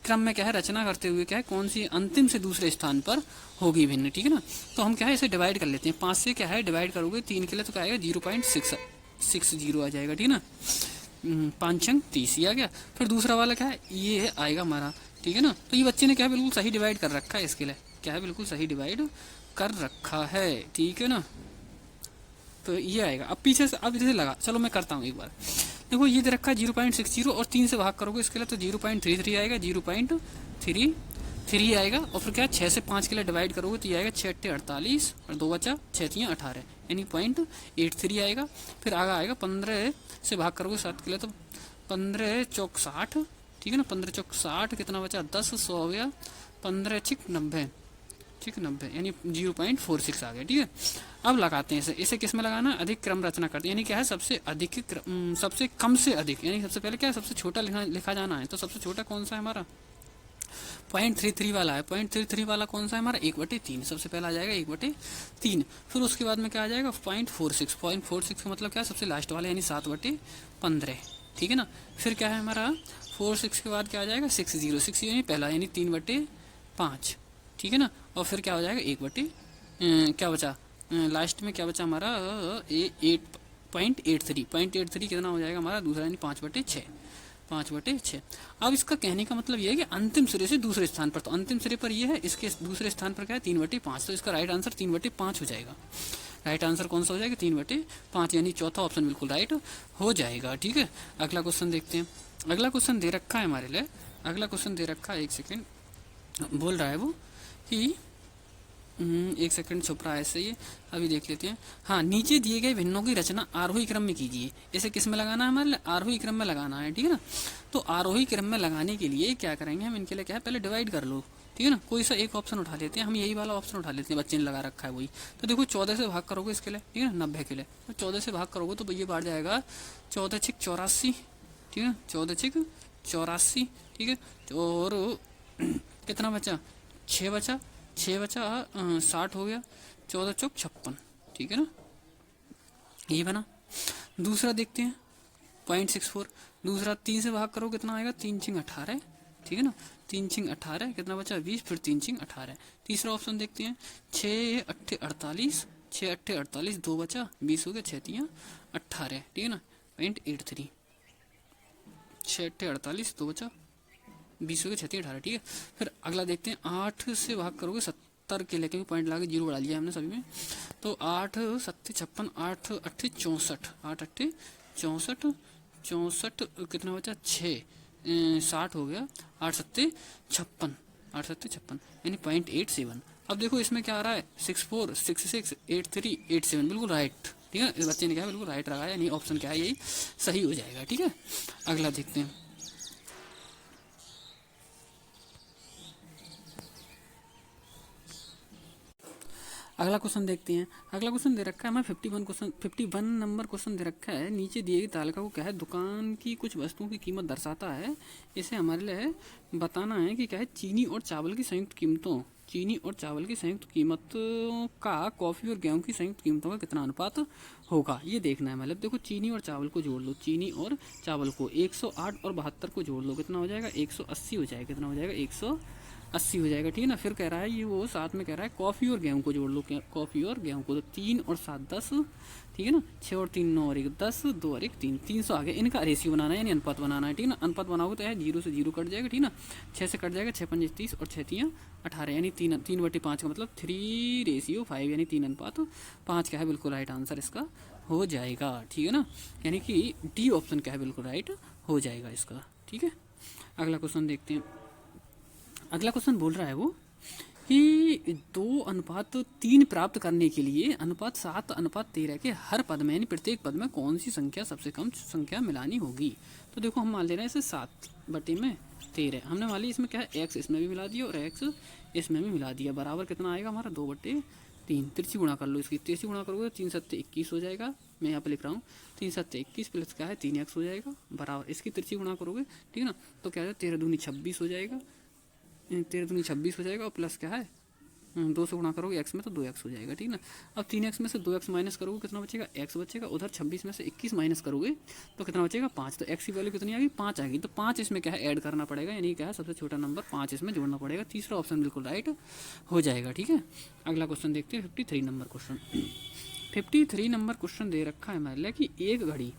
क्रम में क्या है रचना करते हुए क्या है कौन सी अंतिम से दूसरे स्थान पर होगी भिन्न। ठीक है ना, तो हम क्या है इसे डिवाइड कर लेते हैं। 5 से क्या है डिवाइड करोगे 3 के लिए तो क्या आएगा 0.660 आ जाएगा। ठीक है ना, 5 अंक 30 आ गया। फिर दूसरा वाला क्या है ये आएगा हमारा। ठीक है ना, तो ये बच्चे ने क्या है बिल्कुल सही डिवाइड कर रखा है, इसके लिए क्या है बिल्कुल सही डिवाइड कर रखा है। ठीक है ना, तो ये आएगा। अब पीछे से अब इसे लगा, चलो मैं करता हूँ एक बार। देखो ये दे रखा है 0.60 और 3 से भाग करोगे इसके लिए तो 0.33 आएगा, 0.33 आएगा। और फिर क्या 6 से 5 के लिए डिवाइड करोगे तो ये आएगा 6 8 48 और 2 बचा 6 3 18 यानी 0.83 आएगा। फिर आगे आएगा 15 से भाग करोगे 7 के लिए तो 15 चौक 60। ठीक है ना, 15 चौक 60 कितना बचा 10 100 हो गया, 15 छिक 90 यानी 0.46 आ गया। ठीक है, अब लगाते हैं इसे किस में लगाना, अधिक क्रम रचना करते हैं। यानी क्या है सबसे अधिक सबसे कम से अधिक, यानी सबसे पहले क्या है सबसे छोटा लिखा जाना है। तो सबसे छोटा कौन सा है हमारा 0.33 वाला है। 0.33 वाला कौन सा है हमारा 1/3। सबसे पहला आ जाएगा 1/3। फिर उसके बाद में क्या आ जाएगा 0.46 का मतलब क्या है सबसे लास्ट वाला यानी 7/15। ठीक है ना, फिर क्या है हमारा 46 के बाद क्या आ जाएगा 60 यानी पहला यानी 3/5। ठीक है ना, और फिर क्या हो जाएगा 1 क्या बचा लास्ट में क्या बचा हमारा 8.83 कितना हो जाएगा हमारा दूसरा यानी 5/6। 5/6। अब इसका कहने का मतलब ये है कि अंतिम सिरे से दूसरे स्थान पर, तो अंतिम सिरे पर ये है, इसके दूसरे स्थान पर क्या है 3/5, तो इसका राइट आंसर 3/5 हो जाएगा। राइट आंसर कौन सा हो जाएगा 3/5, यानी चौथा ऑप्शन बिल्कुल राइट हो जाएगा। ठीक है, अगला क्वेश्चन देखते हैं। अगला क्वेश्चन दे रखा है हमारे लिए, अगला क्वेश्चन दे रखा है, एक सेकेंड, बोल रहा है वो कि एक सेकंड छुप रहा है ऐसे ही, अभी देख लेते हैं। हाँ, नीचे दिए गए भिन्नों की रचना आरोही क्रम में कीजिए। इसे किस में लगाना है, हमारे आरोही क्रम में लगाना है। ठीक है ना, तो आरोही क्रम में लगाने के लिए क्या करेंगे हम, इनके लिए क्या है, पहले डिवाइड कर लो। ठीक है ना, कोई सा एक ऑप्शन उठा लेते हैं, हम यही वाला ऑप्शन उठा लेते हैं, बच्चे ने लगा रखा है वही। तो देखो 14 से भाग करोगे इसके लिए, ठीक है ना, 90 के लिए, तो 14 से भाग करोगे तो ये बाढ़ जाएगा 14×6 = 84। ठीक है, 14×6 = 84। ठीक है, और कितना बचा, 6 बचा, 60 हो गया, 14×4 = 56। ठीक है ना, ये बना। दूसरा देखते हैं 0.64, दूसरा 3 से भाग करो कितना आएगा, 3×6 = 18। ठीक है ना, 3×6 = 18, कितना बचा 20, फिर 3×6 = 18। तीसरा ऑप्शन देखते हैं, 6×8 = 48, 6×8 = 48, 2 बचा, 20 हो गया, 6×3 = 18। ठीक है ना, 0.83, 6×8 = 48, 2 बचा, 20 हो गया, 6×3 = 18। ठीक है, फिर अगला देखते हैं, 8 से भाग करोगे 70 के लिए, क्योंकि पॉइंट लगा के 0 बढ़ा लिया हमने सभी में, तो 8×7 = 56, 8×8 = 64, 8×8 = 64, 64 कितना बचा 6, 60 हो गया, 8×7 = 56, 8×7 = 56, यानी 0.87। अब देखो इसमें क्या आ रहा है, 64, 66, 83, 87, बिल्कुल राइट। ठीक है, इस बच्चे ने क्या बिल्कुल राइट लगाया, यानी ऑप्शन क्या है, यही सही हो जाएगा। ठीक है, अगला देखते हैं। अगला क्वेश्चन देखते हैं। अगला क्वेश्चन दे रखा है हमें 51 नंबर क्वेश्चन दे रखा है। नीचे दिए गई तालिका को क्या है, दुकान की कुछ वस्तुओं की कीमत दर्शाता है। इसे हमारे लिए बताना है कि क्या है, चीनी और चावल की संयुक्त कीमतों, चीनी और चावल की संयुक्त कीमतों का कॉफ़ी और गेहूं की संयुक्त कीमतों का कितना अनुपात होगा, ये देखना है। मतलब देखो चीनी और चावल को जोड़ लो, चीनी और चावल को 108 और 72 को जोड़ लो, कितना हो जाएगा 180 हो जाएगा, कितना हो जाएगा 180 हो जाएगा। ठीक है ना, फिर कह रहा है ये वो साथ में कह रहा है कॉफ़ी और गेहूं को जोड़ लो, कॉफ़ी और गेहूं को, तो 3 और 7 10, ठीक है ना, 6 और 3 9 और 1 10, 2 और 1 3, 300 आ गया। इनका रेशियो बनाना है, यानी अनुपात बनाना है। ठीक है ना, अनुपात बनाओगे तो है 0 से 0 कट जाएगा। ठीक है ना, 6 से कट जाएगा, 6×5 = 30 और 6×3 = 18, यानी 3/5 का मतलब 3:5, यानी 3:5 क्या है, बिल्कुल राइट आंसर इसका हो जाएगा। ठीक है ना, यानी कि डी ऑप्शन क्या है, बिल्कुल राइट हो जाएगा इसका। ठीक है, अगला क्वेश्चन देखते हैं। अगला क्वेश्चन बोल रहा है वो कि 2:3 प्राप्त करने के लिए अनुपात 7:13 के हर पद में, यानी प्रत्येक पद में कौन सी संख्या सबसे कम संख्या मिलानी होगी। तो देखो हम मान ले रहे हैं इसे 7/13, हमने मान ली इसमें क्या है, x इसमें भी मिला दिया और x इसमें भी मिला दिया, बराबर कितना आएगा हमारा 2/3। तिरछी गुणा कर लो, इसकी तिरछी गुणा करोगे तो 3×7 = 21 हो जाएगा। मैं यहाँ पे लिख रहा हूँ 3×7 = 21 प्लस क्या है 3x हो जाएगा, बराबर इसकी तिरछी गुणा करोगे, ठीक है ना, तो क्या है 13×2 = 26 हो जाएगा, 13×2 = 26 हो जाएगा, और प्लस क्या है 2 से गुणा करोगे x में तो 2x हो जाएगा। ठीक ना, अब 3x में से 2x माइनस करोगे कितना बचेगा, x बचेगा। उधर 26 में से 21 माइनस करोगे तो कितना बचेगा 5, तो x की वैल्यू कितनी आ गई 5 आ गई। तो 5 इसमें क्या है ऐड करना पड़ेगा, यानी क्या है सबसे छोटा नंबर 5 इसमें जोड़ना पड़ेगा। तीसरा ऑप्शन बिल्कुल राइट हो जाएगा। ठीक है, अगला क्वेश्चन देखते हैं 53 नंबर क्वेश्चन। 53 नंबर क्वेश्चन दे रखा है हमारे लिए कि एक घड़ी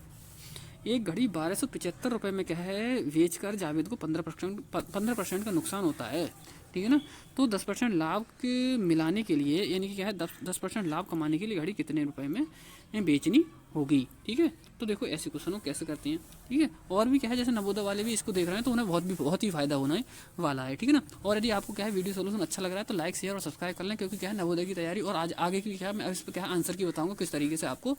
1275 रुपये में क्या है बेचकर जावेद को 15% का नुकसान होता है। ठीक है ना, तो 10% लाभ के मिलाने के लिए, यानी कि क्या है 10% लाभ कमाने के लिए घड़ी कितने रुपए में बेचनी होगी। ठीक है, तो देखो ऐसे क्वेश्चन कैसे करते हैं। ठीक है, और भी क्या है जैसे नवोदय वाले भी इसको देख रहे हैं तो उन्हें बहुत ही फायदा होने वाला है। ठीक है ना, और यदि आपको क्या है वीडियो सोल्यूशन अच्छा लग रहा है तो लाइक शेयर और सब्सक्राइब कर लें, क्योंकि क्या है नवोदय की तैयारी और आज आगे की क्या है मैं इस पर क्या है आंसर की बताऊँगा किस तरीके से आपको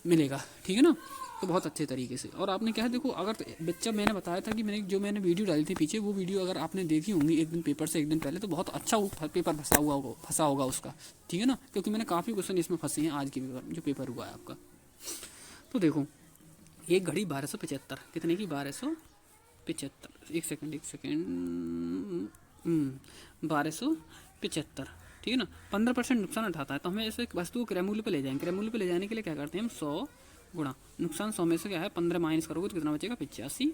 मिलेगा। ठीक है ना, तो बहुत अच्छे तरीके से। और आपने क्या है देखो, अगर बच्चा मैंने बताया था कि मैंने वीडियो डाली थी पीछे, वो वीडियो अगर आपने देखी होंगी एक दिन पेपर से एक दिन पहले, तो बहुत अच्छा पेपर फंसा होगा उसका। ठीक है ना, क्योंकि मैंने काफ़ी क्वेश्चन इसमें फंसे हैं आज के पेपर जो पेपर हुआ है आपका। तो देखो एक घड़ी 1275 कितने की 1275, एक सेकंड 1275। ठीक है ना, 15% नुकसान उठाता है, तो हमें ऐसे वस्तु को क्रय मूल्य पे ले जाएंगे। क्रय मूल्य पे ले जाने के लिए क्या करते हैं हम 100 गुणा नुकसान 100 में से क्या है 15 माइनस करोगे तो कितना बचेगा 85।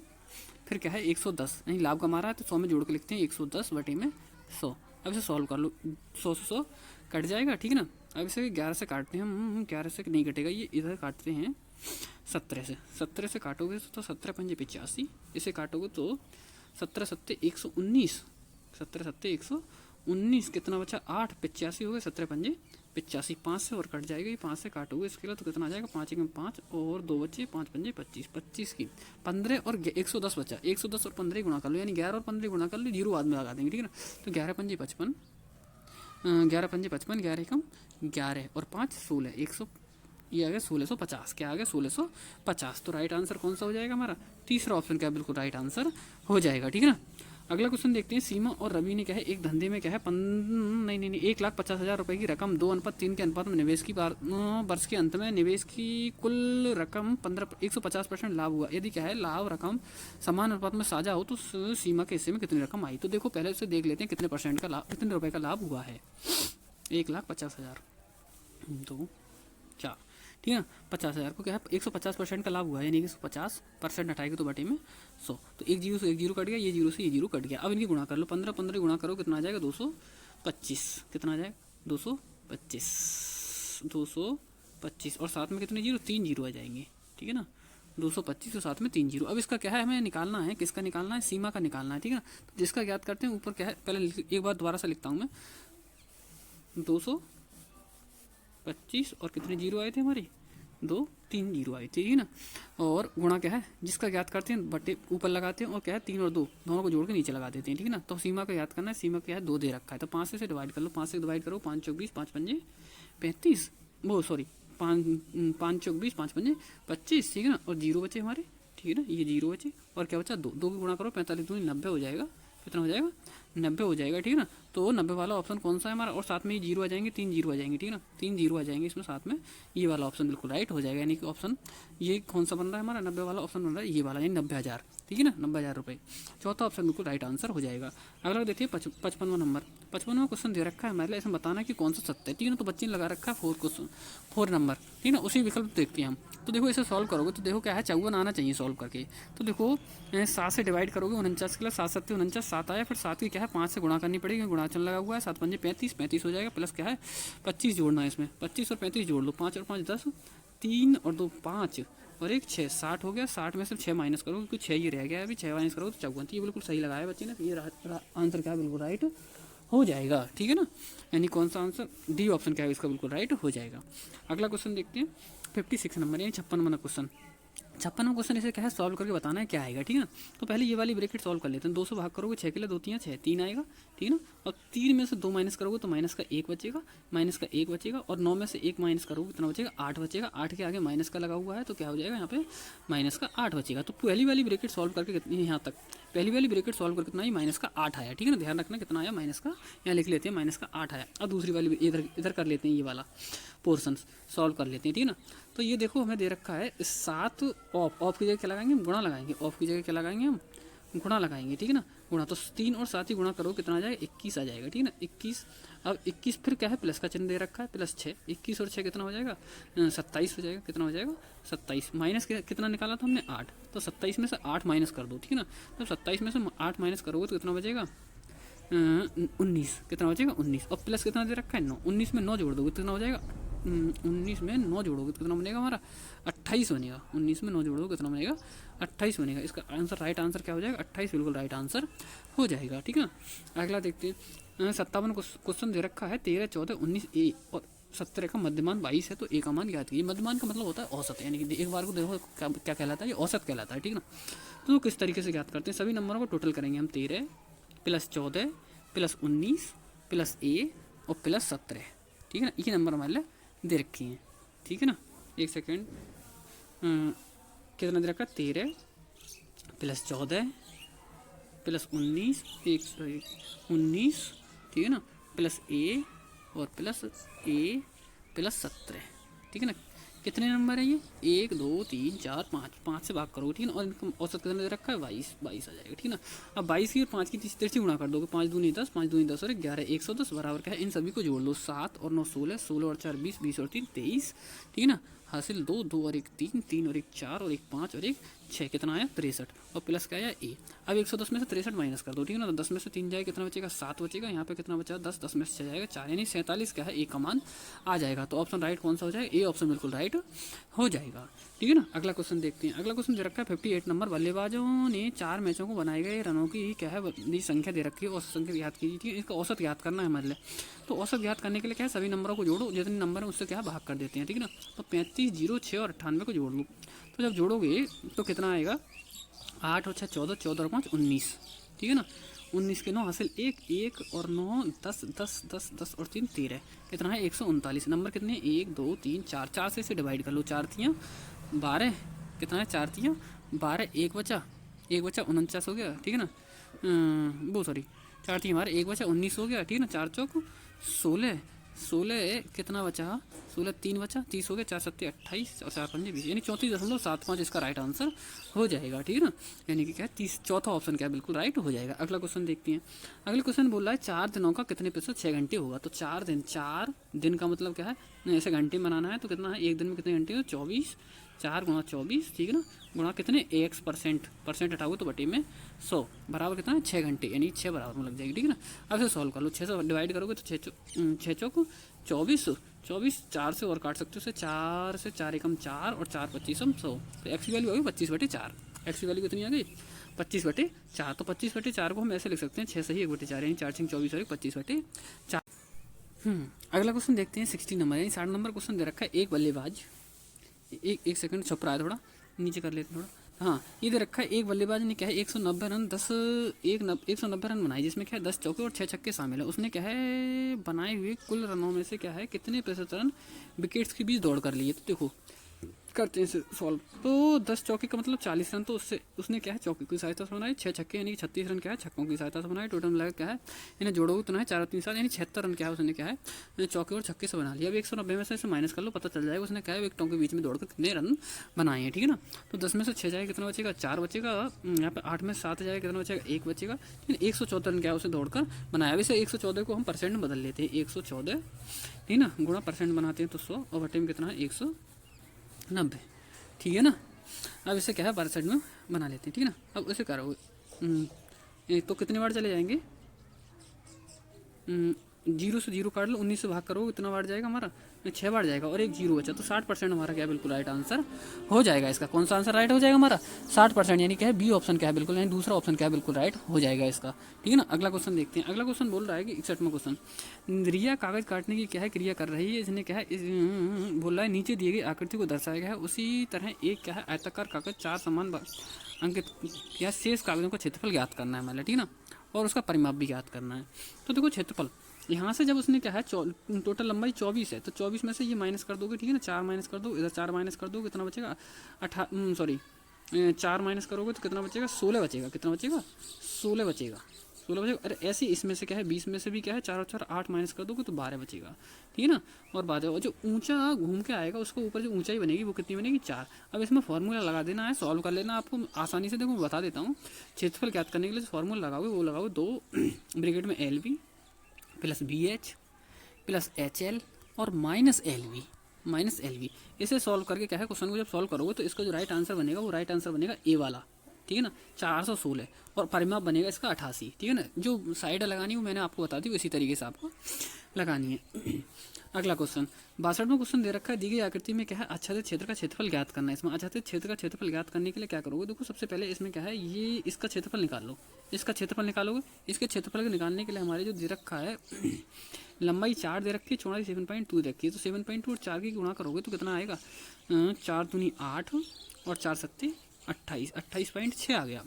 फिर क्या है 110, यानी लाभ कमा रहा है तो 100 में जोड़ के लिखते हैं 110 बटे में 100। अब इसे सॉल्व कर लो, 100 से 100 कट जाएगा। ठीक है ना, अब इसे 11 से काटते हैं हम, 11 से नहीं कटेगा ये, इधर काटते हैं 17 से काटोगे तो 17 पंजे 85, इसे काटोगे तो 17 सत्ते 119, 17 सत्ते 119, कितना बचा 8, 85 हो गए, 17 पंजे 85, 5 से और कट जाएगा, ये 5 से काटोगे इसके लिए तो कितना आ जाएगा, 5 एक 5 और 2 बचे, 5 पंजे 25, 25 की 15 और 110 बचा, 110 और 15 गुणा कर लो, यानी 11 और 15 गुणा कर लो, जीरो बाद में लगा देंगे, ठीक है ना। तो 11 पंजे 55, 11 पंजे 55, 11 कम 11 और 5 16, 100, ये आ गया 1650, क्या आ गया 1650। तो राइट आंसर कौन सा हो जाएगा हमारा, तीसरा ऑप्शन क्या बिल्कुल राइट आंसर हो जाएगा, ठीक है ना। अगला क्वेश्चन देखते हैं। सीमा और रवि ने क्या है, एक धंधे में क्या है, नहीं 1,50,000 रुपए की रकम 2:3 के अनुपात में निवेश की वर्ष के अंत में निवेश की कुल रकम 150% लाभ हुआ। यदि क्या है लाभ रकम समान अनुपात में साझा हो तो सीमा के हिस्से में कितनी रकम आई। तो देखो पहले उसे देख लेते हैं कितने परसेंट का लाभ, कितने रुपए का लाभ हुआ है। 1,50,000 2 4, ठीक है ना। 50,000 को क्या है 150% का लाभ हुआ है, यानी कि 150% हटाएगा तो बटे में 100, तो एक जीरो से एक जीरो कट गया, ये जीरो से ये जीरो कट गया। अब इनकी गुणा कर लो, 15 15 गुणा करो कितना आ जाएगा 225, कितना आ जाएगा 225 और साथ में कितने जीरो 3 जीरो आ जाएंगे, ठीक है ना। 225 और साथ में 3 जीरो। अब इसका क्या है हमें निकालना है, किसका निकालना है, सीमा का निकालना है, ठीक है ना। तो जिसका ज्ञात करते हैं ऊपर क्या है, पहले एक बार दोबारा से लिखता हूँ मैं, 225 और कितने जीरो आए थे हमारे 2 3 जीरो आई थी, ठीक है ना। और गुणा क्या है जिसका ज्ञात करते हैं बटे ऊपर लगाते हैं और क्या है 3 और 2 दोनों को जोड़ के नीचे लगा देते हैं, ठीक है ना। तो सीमा का याद करना है, सीमा क्या है 2 दे रखा है, तो 5 से डिवाइड कर लो, 5 से डिवाइड करो, 5 चौक 20, 5 पंजे 35, वो सॉरी 5 चौक 20, 5 पंजे 25, ठीक है ना। और जीरो बचे हमारे, ठीक है ना, ये जीरो बचे और क्या बचा 2, 2 की गुणा करो 45 दूनी 90 हो जाएगा, कितना हो जाएगा 90 हो जाएगा, ठीक है ना। तो 90 वाला ऑप्शन कौन सा है हमारा, और साथ में ये जीरो आ जाएंगे, 3 जीरो आ जाएंगे, ठीक है ना, 3 जीरो आ जाएंगे इसमें साथ में, ये वाला ऑप्शन बिल्कुल राइट हो जाएगा। यानी कि ऑप्शन ये कौन सा बन रहा है हमारा 90 वाला ऑप्शन बन रहा है ये वाला, यानी 90,000, ठीक है ना, 90,000 रुपये। चौथा ऑप्शन बिल्कुल राइट आंसर हो जाएगा। अगला देखिए 55वां नंबर, 55वां क्वेश्चन दे रखा है हमारे लिए, इसमें बताना है कि कौन सा सत्य है, ठीक है ना। तो बच्चे ने लगा रखा है 4 नंबर, ठीक है ना, उसी विकल्प देखते हैं हम। तो देखो इसे सॉल्व करोगे तो देखो क्या है 54 आना चाहिए सॉल्व करके। तो देखो 7 से डिवाइड करोगे 49 के लिए, 7 7 49, 7 आया, फिर 7 की क्या है 5 से गुणा करनी पड़ेगी, गुणाचन लगा हुआ है, 7 पंजे 35, 35 हो जाएगा, प्लस क्या है 25 जोड़ना है इसमें, 25 और 35 जोड़ लो, 5 और 5 10, 3 और 2 5 और 1 6, 60 हो गया। 60 में से 6 माइनस करोगे क्योंकि 6 ही रह गया, अभी 6 माइनस करोगे तो 54। ये बिल्कुल सही लगाया बच्चे ने, ये आंसर क्या है बिल्कुल राइट हो जाएगा, ठीक है ना। यानी कौन सा आंसर डी ऑप्शन क्या है इसका बिल्कुल राइट हो जाएगा। अगला क्वेश्चन देखते हैं 56 नंबर, यानी 56वां क्वेश्चन। 56वां क्वेश्चन इसे क्या है सॉल्व करके बताना है क्या आएगा, ठीक है ना। तो पहले ये वाली ब्रैकेट सॉल्व कर लेते हैं। 200 भाग करोगे 6 के लिए, 2 3 6, 3 आएगा, ठीक है ना। और 3 में से 2 माइनस करोगे तो माइनस का 1 बचेगा, माइनस का 1 बचेगा, और 9 में से 1 माइनस करोगे कितना बचेगा 8 बचेगा। 8 के आगे माइनस का लगा हुआ है तो क्या हो जाएगा यहाँ पे माइनस का 8 बचेगा। तो पहली वाली ब्रैकेट सॉल्व करके कितनी यहाँ तक, पहली वाली ब्रैकेट सॉल्व करके कितना आई माइनस का 8 आया, ठीक है ना। ध्यान रखना कितना आया माइनस का, यहाँ लिख लेते हैं माइनस का 8 आया। और दूसरी वाली इधर कर लेते हैं, ये वाला पोर्सन सॉल्व कर लेते हैं, ठीक है ना। तो ये देखो हमें दे रखा है 7 ऑफ की जगह क्या लगाएंगे गुणा लगाएंगे, ऑफ की जगह क्या लगाएंगे हम गुणा लगाएंगे, ठीक है ना। गुणा तो 3 और 7 ही गुणा करो कितना आ जाएगा 21 आ जाएगा, ठीक है ना। 21, अब 21 फिर क्या है प्लस का चिन्ह दे रखा है, प्लस 6, 21 और 6 कितना हो जाएगा 27 हो जाएगा, कितना हो जाएगा 27, माइनस कितना निकाला था हमने 8, तो 27 में से 8 माइनस कर दो, ठीक है ना। तो 27 में से 8 माइनस करोगे तो कितना बचेगा 19, कितना बचेगा 19, और प्लस कितना दे रखा है 9, 19 में 9 जोड़ दोगे कितना हो जाएगा 19 में 9 जोड़ोगे तो कितना बनेगा हमारा 28 बनेगा। 19 में 9 जोड़ोगे कितना बनेगा 28 बनेगा। इसका आंसर राइट आंसर क्या हो जाएगा 28 बिल्कुल राइट आंसर हो जाएगा, ठीक है ना। अगला देखते हैं 57 क्वेश्चन दे रखा है 13 14 19 ए और 17 का मध्यमान 22 है तो ए का मान ज्ञात कीजिए। मध्यमान का मतलब होता है औसत, यानी कि एक बार को देखो क्या कहलाता है, ये औसत कहलाता है, ठीक है ना। तो किस तरीके से ज्ञात करते हैं, सभी नंबरों को टोटल करेंगे हम 13 प्लस 14 प्लस 19 प्लस ए और प्लस 17, ठीक है ना। ये नंबर हमारे लिए दे रखी हैं, ठीक है ना। एक सेकेंड, कितना दे रखा है 13 प्लस 14 प्लस 19 19, ठीक है ना, प्लस ए और प्लस ए प्लस 17, ठीक है ना। कितने नंबर है ये 1 2 3 4 5, 5 से भाग करोगे, ठीक है ना। और इनका औसत कितना दे रखा है 22 आ जाएगा, ठीक है ना। अब 22 की और 5 की तिरछी गुणा कर दोगे, 5 दूनी 10, 5 दूनी 10 और 11 110 बराबर क्या है इन सभी को जोड़ लो, 7 और 9 16, 16 और 4 20, 20 और 3 23, ठीक है ना। हासिल 2, 2 और 1 3, 3 और 1 4 और 1 5 और 1 6, कितना आया 63, और प्लस क्या आया ए। अब 110 में से 63 माइनस कर दो, ठीक है ना, तो 10 में से 3 जाएगा, कितना बचेगा 7 बचेगा, यहाँ पे कितना बचा 10, 10 में से 6 जाएगा 4, यानी 47 क्या है ए का मान आ जाएगा। तो ऑप्शन राइट कौन सा हो जाएगा, ए ऑप्शन बिल्कुल राइट हो जाएगा, ठीक है ना। अगला क्वेश्चन देखते हैं। अगला क्वेश्चन दे रखा है 58 नंबर, बल्लेबाजों ने 4 मैचों को बनाए गए रनों की क्या है संख्या दे रखी है, औसत संख्या याद कीजिए, ठीक है। इसका औसत याद करना है हमारे लिए। तो औसत याद करने के लिए क्या है, सभी नंबरों को जोड़ो, जितने नंबर है उससे क्या है भाग कर देते हैं, ठीक है ना। तो 35, 0, 6 और 98 को जोड़ लो, तो जब जोड़ोगे तो कितना आएगा 8 और 6 14, 14 और 5 19, ठीक है ना। 19 के 9 हासिल 1, 1 और 9 10, 10, 10, 10 और 3 13, कितना है 139। नंबर कितने 1 2 3 4, 4 से इसे डिवाइड कर लो, 4 तियाँ 12, कितना है 4 तियाँ 12, एक बचा 49 हो गया, ठीक है ना। वो सॉरी 4 तियाँ 12, एक बचा 19 हो गया, ठीक है ना। 4 चौक 16, 16 कितना बचा 16, 3 बचा 30 हो गया, 4 7 28 और 4 5 20, यानी 34.75 इसका राइट आंसर हो जाएगा, ठीक है ना। यानी कि क्या है 30, चौथा ऑप्शन क्या है बिल्कुल राइट हो जाएगा। अगला क्वेश्चन देखते हैं। अगला क्वेश्चन बोल रहा है 4 दिनों का कितने प्रतिशत 6 घंटे होगा। तो 4 दिन का मतलब क्या है, ऐसे घंटे बनाना है, तो कितना है एक दिन में कितने घंटे हो 24, 4 गुणा 24, ठीक है ना, गुणा कितने x परसेंट हटाओगे तो बटे में 100 बराबर कितना है 6 घंटे, यानी 6 बराबर में लग जाएगी, ठीक है ना। अब इसे सॉल्व कर लो, 6 से डिवाइड करोगे तो 6 चौक 24, 24 4 से और काट सकते हो उसे, 4 से 4 एकम 4 और 4 25 100, तो एक्स की वैल्यू आ गई 25/4। एक्स की वैल्यू कितनी आ गई 25/4। तो 25/4 को हम ऐसे लिख सकते हैं 6 सही 1/4, यानी 4 6 24 और 25/4। अगला क्वेश्चन देखते हैं 60 नंबर, यानी 60 नंबर क्वेश्चन दे रखा है एक बल्लेबाज, एक सेकंड छप रहा है, थोड़ा नीचे कर लेते थोड़ा। हाँ, ये दे रखा है एक बल्लेबाज ने क्या है 190 रन 190 रन बनाए, जिसमें क्या है 10 चौके और 6 छक्के शामिल है। उसने क्या है बनाए हुए कुल रनों में से क्या है कितने प्रतिशत रन विकेट्स के बीच दौड़ कर लिए। तो देखो करते हैं इसे सॉल्व। तो 10 चौके का मतलब 40 रन, तो उससे उसने क्या है चौके की सहायता से बनाए, 6 छक्के यानी 36 रन क्या है छक्कों की सहायता से बनाए। टोटल मिलाकर क्या है इन्हें जोड़ोगे तो ना है 4 और 3 7, यानी 76 रन क्या है उसने क्या है चौके और छक्के से बना लिया। अब 190 में से इसे माइनस कर लो, पता चल जाएगा उसने क्या है विकेटों के बीच में दौड़कर कितने रन बनाए हैं, ठीक है ना। तो 10 में से 6 जाएगा कितना बचेगा 4 बचेगा, यहाँ पे 8 में 7 जाएगा कितना बचेगा 1 बचेगा, 114 रन क्या है उसे दौड़कर बनाया। वैसे 114 को हम परसेंट में बदल लेते हैं, 114 ठीक है ना, गुणा परसेंट बनाते हैं तो 100 और बटे में कितना है 190, ठीक है ना। अब इसे क्या है परसेंट में बना लेते हैं, ठीक है ना। अब इसे करोगे तो कितने बार चले जाएंगे, 0 से 0 काट लो, 19 से भाग करो कितना बार जाएगा हमारा 6 बार जाएगा, और एक 0 बचा, तो 60% हमारा क्या है बिल्कुल राइट आंसर हो जाएगा। इसका कौन सा आंसर राइट हो जाएगा हमारा 60%, यानी क्या है बी ऑप्शन क्या है बिल्कुल, यानी दूसरा ऑप्शन क्या है बिल्कुल राइट हो जाएगा इसका, ठीक है ना। अगला क्वेश्चन देखते हैं। अगला क्वेश्चन बोल रहा है कि 61वां क्वेश्चन, रिया कागज काटने की क्या है क्रिया कर रही है। इसने क्या है बोल रहा है नीचे दिए गई आकृति को दर्शाया गया है, उसी तरह एक क्या है आयताकार कागज 4 समान अंकित या शेष कागजों का क्षेत्रफल ज्ञात करना है मतलब, ठीक है ना, और उसका परिमाप भी ज्ञात करना है। तो देखो क्षेत्रफल यहाँ से जब उसने क्या है टोटल लंबाई 24 है, तो 24 में से ये माइनस कर दोगे, ठीक है ना, 4 माइनस कर दो, इधर 4 माइनस कर दो, कितना बचेगा 4 माइनस करोगे तो कितना बचेगा 16 बचेगा, कितना बचेगा 16 बचेगा, 16 बचेगा। अरे ऐसे इसमें से क्या है 20 में से भी क्या है 4 और 4 8 माइनस कर दोगे तो 12 बचेगा, ठीक है ना। और बात है जो ऊंचा घूम के आएगा उसको ऊपर जो ऊंचाई बनेगी वो कितनी बनेगी 4। अब इसमें फॉर्मूला लगा देना है, सॉल्व कर लेना आपको आसानी से। देखो मैं बता देता हूँ, क्षेत्रफल ज्ञात करने के लिए फॉर्मूला लगाओगे वो लगाओगे 2 ब्रैकेट में LB plus BH plus HL और माइनस LV। इसे सॉल्व करके क्या है क्वेश्चन को जब सॉल्व करोगे तो इसका जो राइट आंसर बनेगा वो राइट आंसर बनेगा ए वाला, ठीक है ना, 416, और परिमाप बनेगा इसका 88, ठीक है ना। जो साइड लगानी है वो मैंने आपको बता दी, इसी तरीके से आपको लगानी है। अगला क्वेश्चन 62वां क्वेश्चन दे रखा है, दी गई आकृति में क्या है आच्छादित क्षेत्र का क्षेत्रफल ज्ञात करना है। इसमें आच्छादित क्षेत्र का क्षेत्रफल ज्ञात करने के लिए क्या करोगे, देखो सबसे पहले इसमें क्या है ये इसका क्षेत्रफल निकाल लो, इसका क्षेत्रफल निकालोगे। इसके क्षेत्रफल को निकालने के लिए हमारे जो दे रखा है लंबाई 4 दे रखी है, चौड़ाई 7.2 दे रखी है, तो 7.2 और 4 की गुणा करोगे तो कितना आएगा 4 दूनी 8 और 4 सत्ते 28, 28.6 आ गया।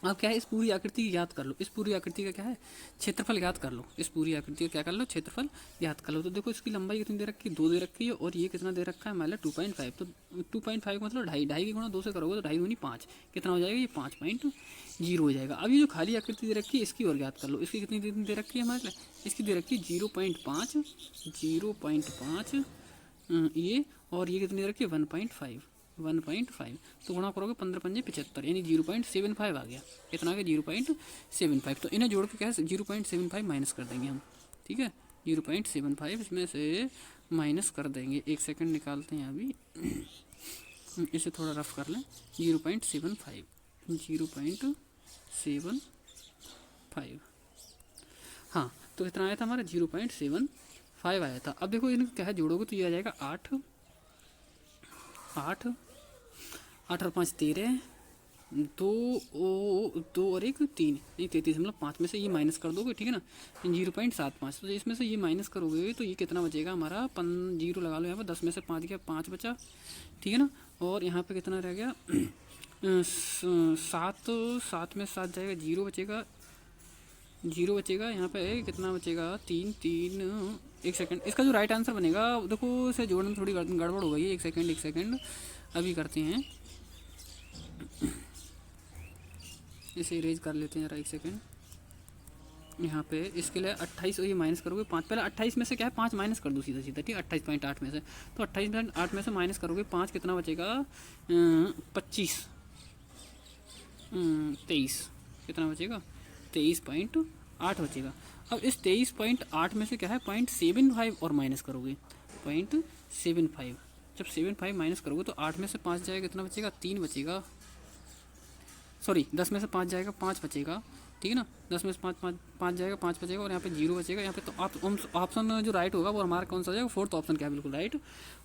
अब क्या है इस पूरी आकृति की याद कर लो, इस पूरी आकृति का क्या है क्षेत्रफल याद कर लो, इस पूरी आकृति का क्या कर लो क्षेत्रफल याद कर लो। तो देखो इसकी लंबाई कितनी दे रखी है 2 दे रखी है, और ये कितना दे रखा है मतलब 2.5, तो 2.5 का मतलब 2.5 की गुणा 2 से करोगे तो 2.5 दूनी 5, कितना हो जाएगा ये 5.0 हो जाएगा। अब ये जो खाली आकृति दे रखी है इसकी और याद कर लो, इसकी कितनी दे रखी है हमारे, इसकी दे रखी है 0.5 ये, और ये कितनी दे रखी है 1.5, तो गुणा करोगे 15 पंजे 75, यानी 0.75 आ गया, कितना आ गया 0.75। तो इन्हें जोड़ के क्या है 0.75 माइनस कर देंगे हम, ठीक है, 0.75 इसमें से माइनस कर देंगे। एक सेकंड निकालते हैं अभी, इसे थोड़ा रफ कर लें। 0.75, 0.75, हाँ तो कितना आया था हमारा 0.75 आया था। अब देखो इनको क्या है, जोड़ोगे तो ये आ जाएगा 8 8 8 और 5 13, 2 और 1 3, नहीं 33.5 में से ये माइनस कर दोगे, ठीक है ना, 0.75। तो इसमें से ये माइनस करोगे तो ये कितना बचेगा हमारा, 0 लगा लो यहाँ पर, 10 में से 5 गया, 5 बचा, ठीक है ना। और यहाँ पे कितना रह गया 7, 7 में 7 जाएगा, 0 बचेगा, 0 बचेगा। यहाँ पे कितना बचेगा 3 3, एक सेकंड, इसका जो राइट आंसर बनेगा देखो, इसे जोड़ने में थोड़ी गड़बड़ हो गई है। एक सेकंड अभी करते हैं, इसे इरेज कर लेते हैं। एक सेकंड, यहाँ पे इसके लिए 28 और ये माइनस करोगे 5, पहले 28 में से क्या है 5 माइनस कर दो सीधा सीधा, ठीक है। 28.8 में से, तो 28.8 में से माइनस करोगे 5, कितना बचेगा 25, 23, कितना बचेगा 23.8 बचेगा। अब इस 23.8 में से क्या है 0.75 और माइनस करोगे 0.75, जब 75 माइनस करोगे तो 8 में से 5 जाएगा, कितना बचेगा 3 बचेगा, सॉरी 10 में से 5 जाएगा 5 बचेगा, ठीक है ना। 10 में से 5 जाएगा 5 बचेगा, और यहाँ पे 0 बचेगा। यहाँ पे तो आप ऑप्शन जो राइट होगा वो हमारा कौन सा हो जाएगा, फोर्थ ऑप्शन क्या है, बिल्कुल राइट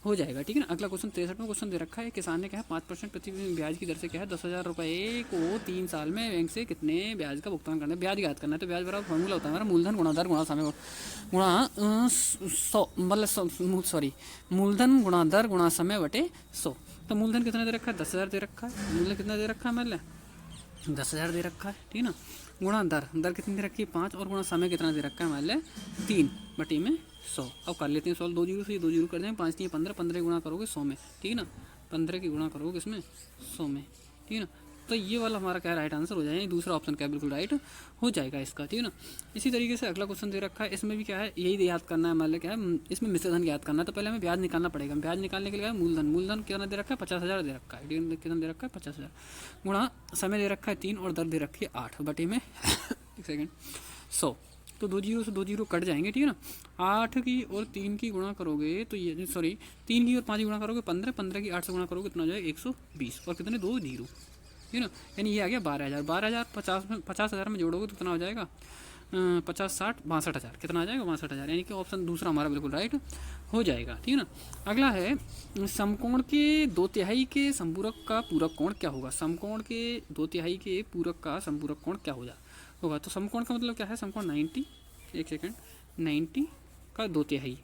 हो जाएगा, ठीक है ना। अगला क्वेश्चन 63 में क्वेश्चन दे रखा है, किसान ने कहा 5% प्रति ब्याज की दर से क्या है 10,000 रुपये को 3 साल में बैंक से कितने ब्याज का भुगतान करना है। ब्याज याद करना है, तो ब्याज बराबर फॉर्मूला होता है हमारा मूलधन गुणा दर गुणा समय गुणा 100, मतलब सॉरी मूलधन गुणा दर गुणा समय बटे 100। तो मूलधन कितना दे रखा है 10,000 दे रखा है, मूलधन कितना दे रखा है मतलब 10,000 दे रखा है, ठीक है ना। गुणा दर कितनी दे रखी है 5, और गुणा समय कितना दे रखा है मान लें 3 बटे में 100। अब कर लेते हैं सॉल्व, 2 जीरो से 2 जीरो कर दें, 5 3 15, 15 गुणा करोगे 100 में, ठीक है ना, 15 की गुणा करोगे इसमें 100 में, ठीक है ना। तो ये वाला हमारा क्या राइट आंसर हो जाएगा, दूसरा ऑप्शन क्या बिल्कुल राइट हो जाएगा इसका, ठीक है ना। इसी तरीके से अगला क्वेश्चन दे रखा है, इसमें भी क्या है यही याद करना है, मान लें क्या है इसमें मिश्रधन याद करना है। तो पहले हमें ब्याज निकालना पड़ेगा। ब्याज निकालने के लिए मूलधन कितना दे रखा है 50,000 दे रखा है, कितना दे रखा है 50,000, गुणा समय दे रखा है 3, और दर दे रखी है 8 बटे में एक सेकेंड 100। तो 2 जीरो से 2 जीरो कट जाएंगे, ठीक है ना। 8 की और 3 की गुणा करोगे तो ये, सॉरी 3 की और 5 की गुणा करोगे 15, 15 की 8 से गुणा करोगे कितना हो जाएगा 120, और कितने 2 जीरो, ठीक है ना। यानी ये आ गया 12,000, 12,000 50,000 में जोड़ोगे तो कितना हो जाएगा 50 60 62,000, कितना आ जाएगा 62,000, यानी कि ऑप्शन दूसरा हमारा बिल्कुल राइट हो जाएगा, ठीक है ना। अगला है समकोण के 2/3 के संपूरक का पूरक कोण क्या होगा। समकोण के 2/3 के पूरक का संपूरक कोण क्या होगा। तो समकोण का मतलब क्या है, समकोण 90, एक सेकंड 90 का 2/3,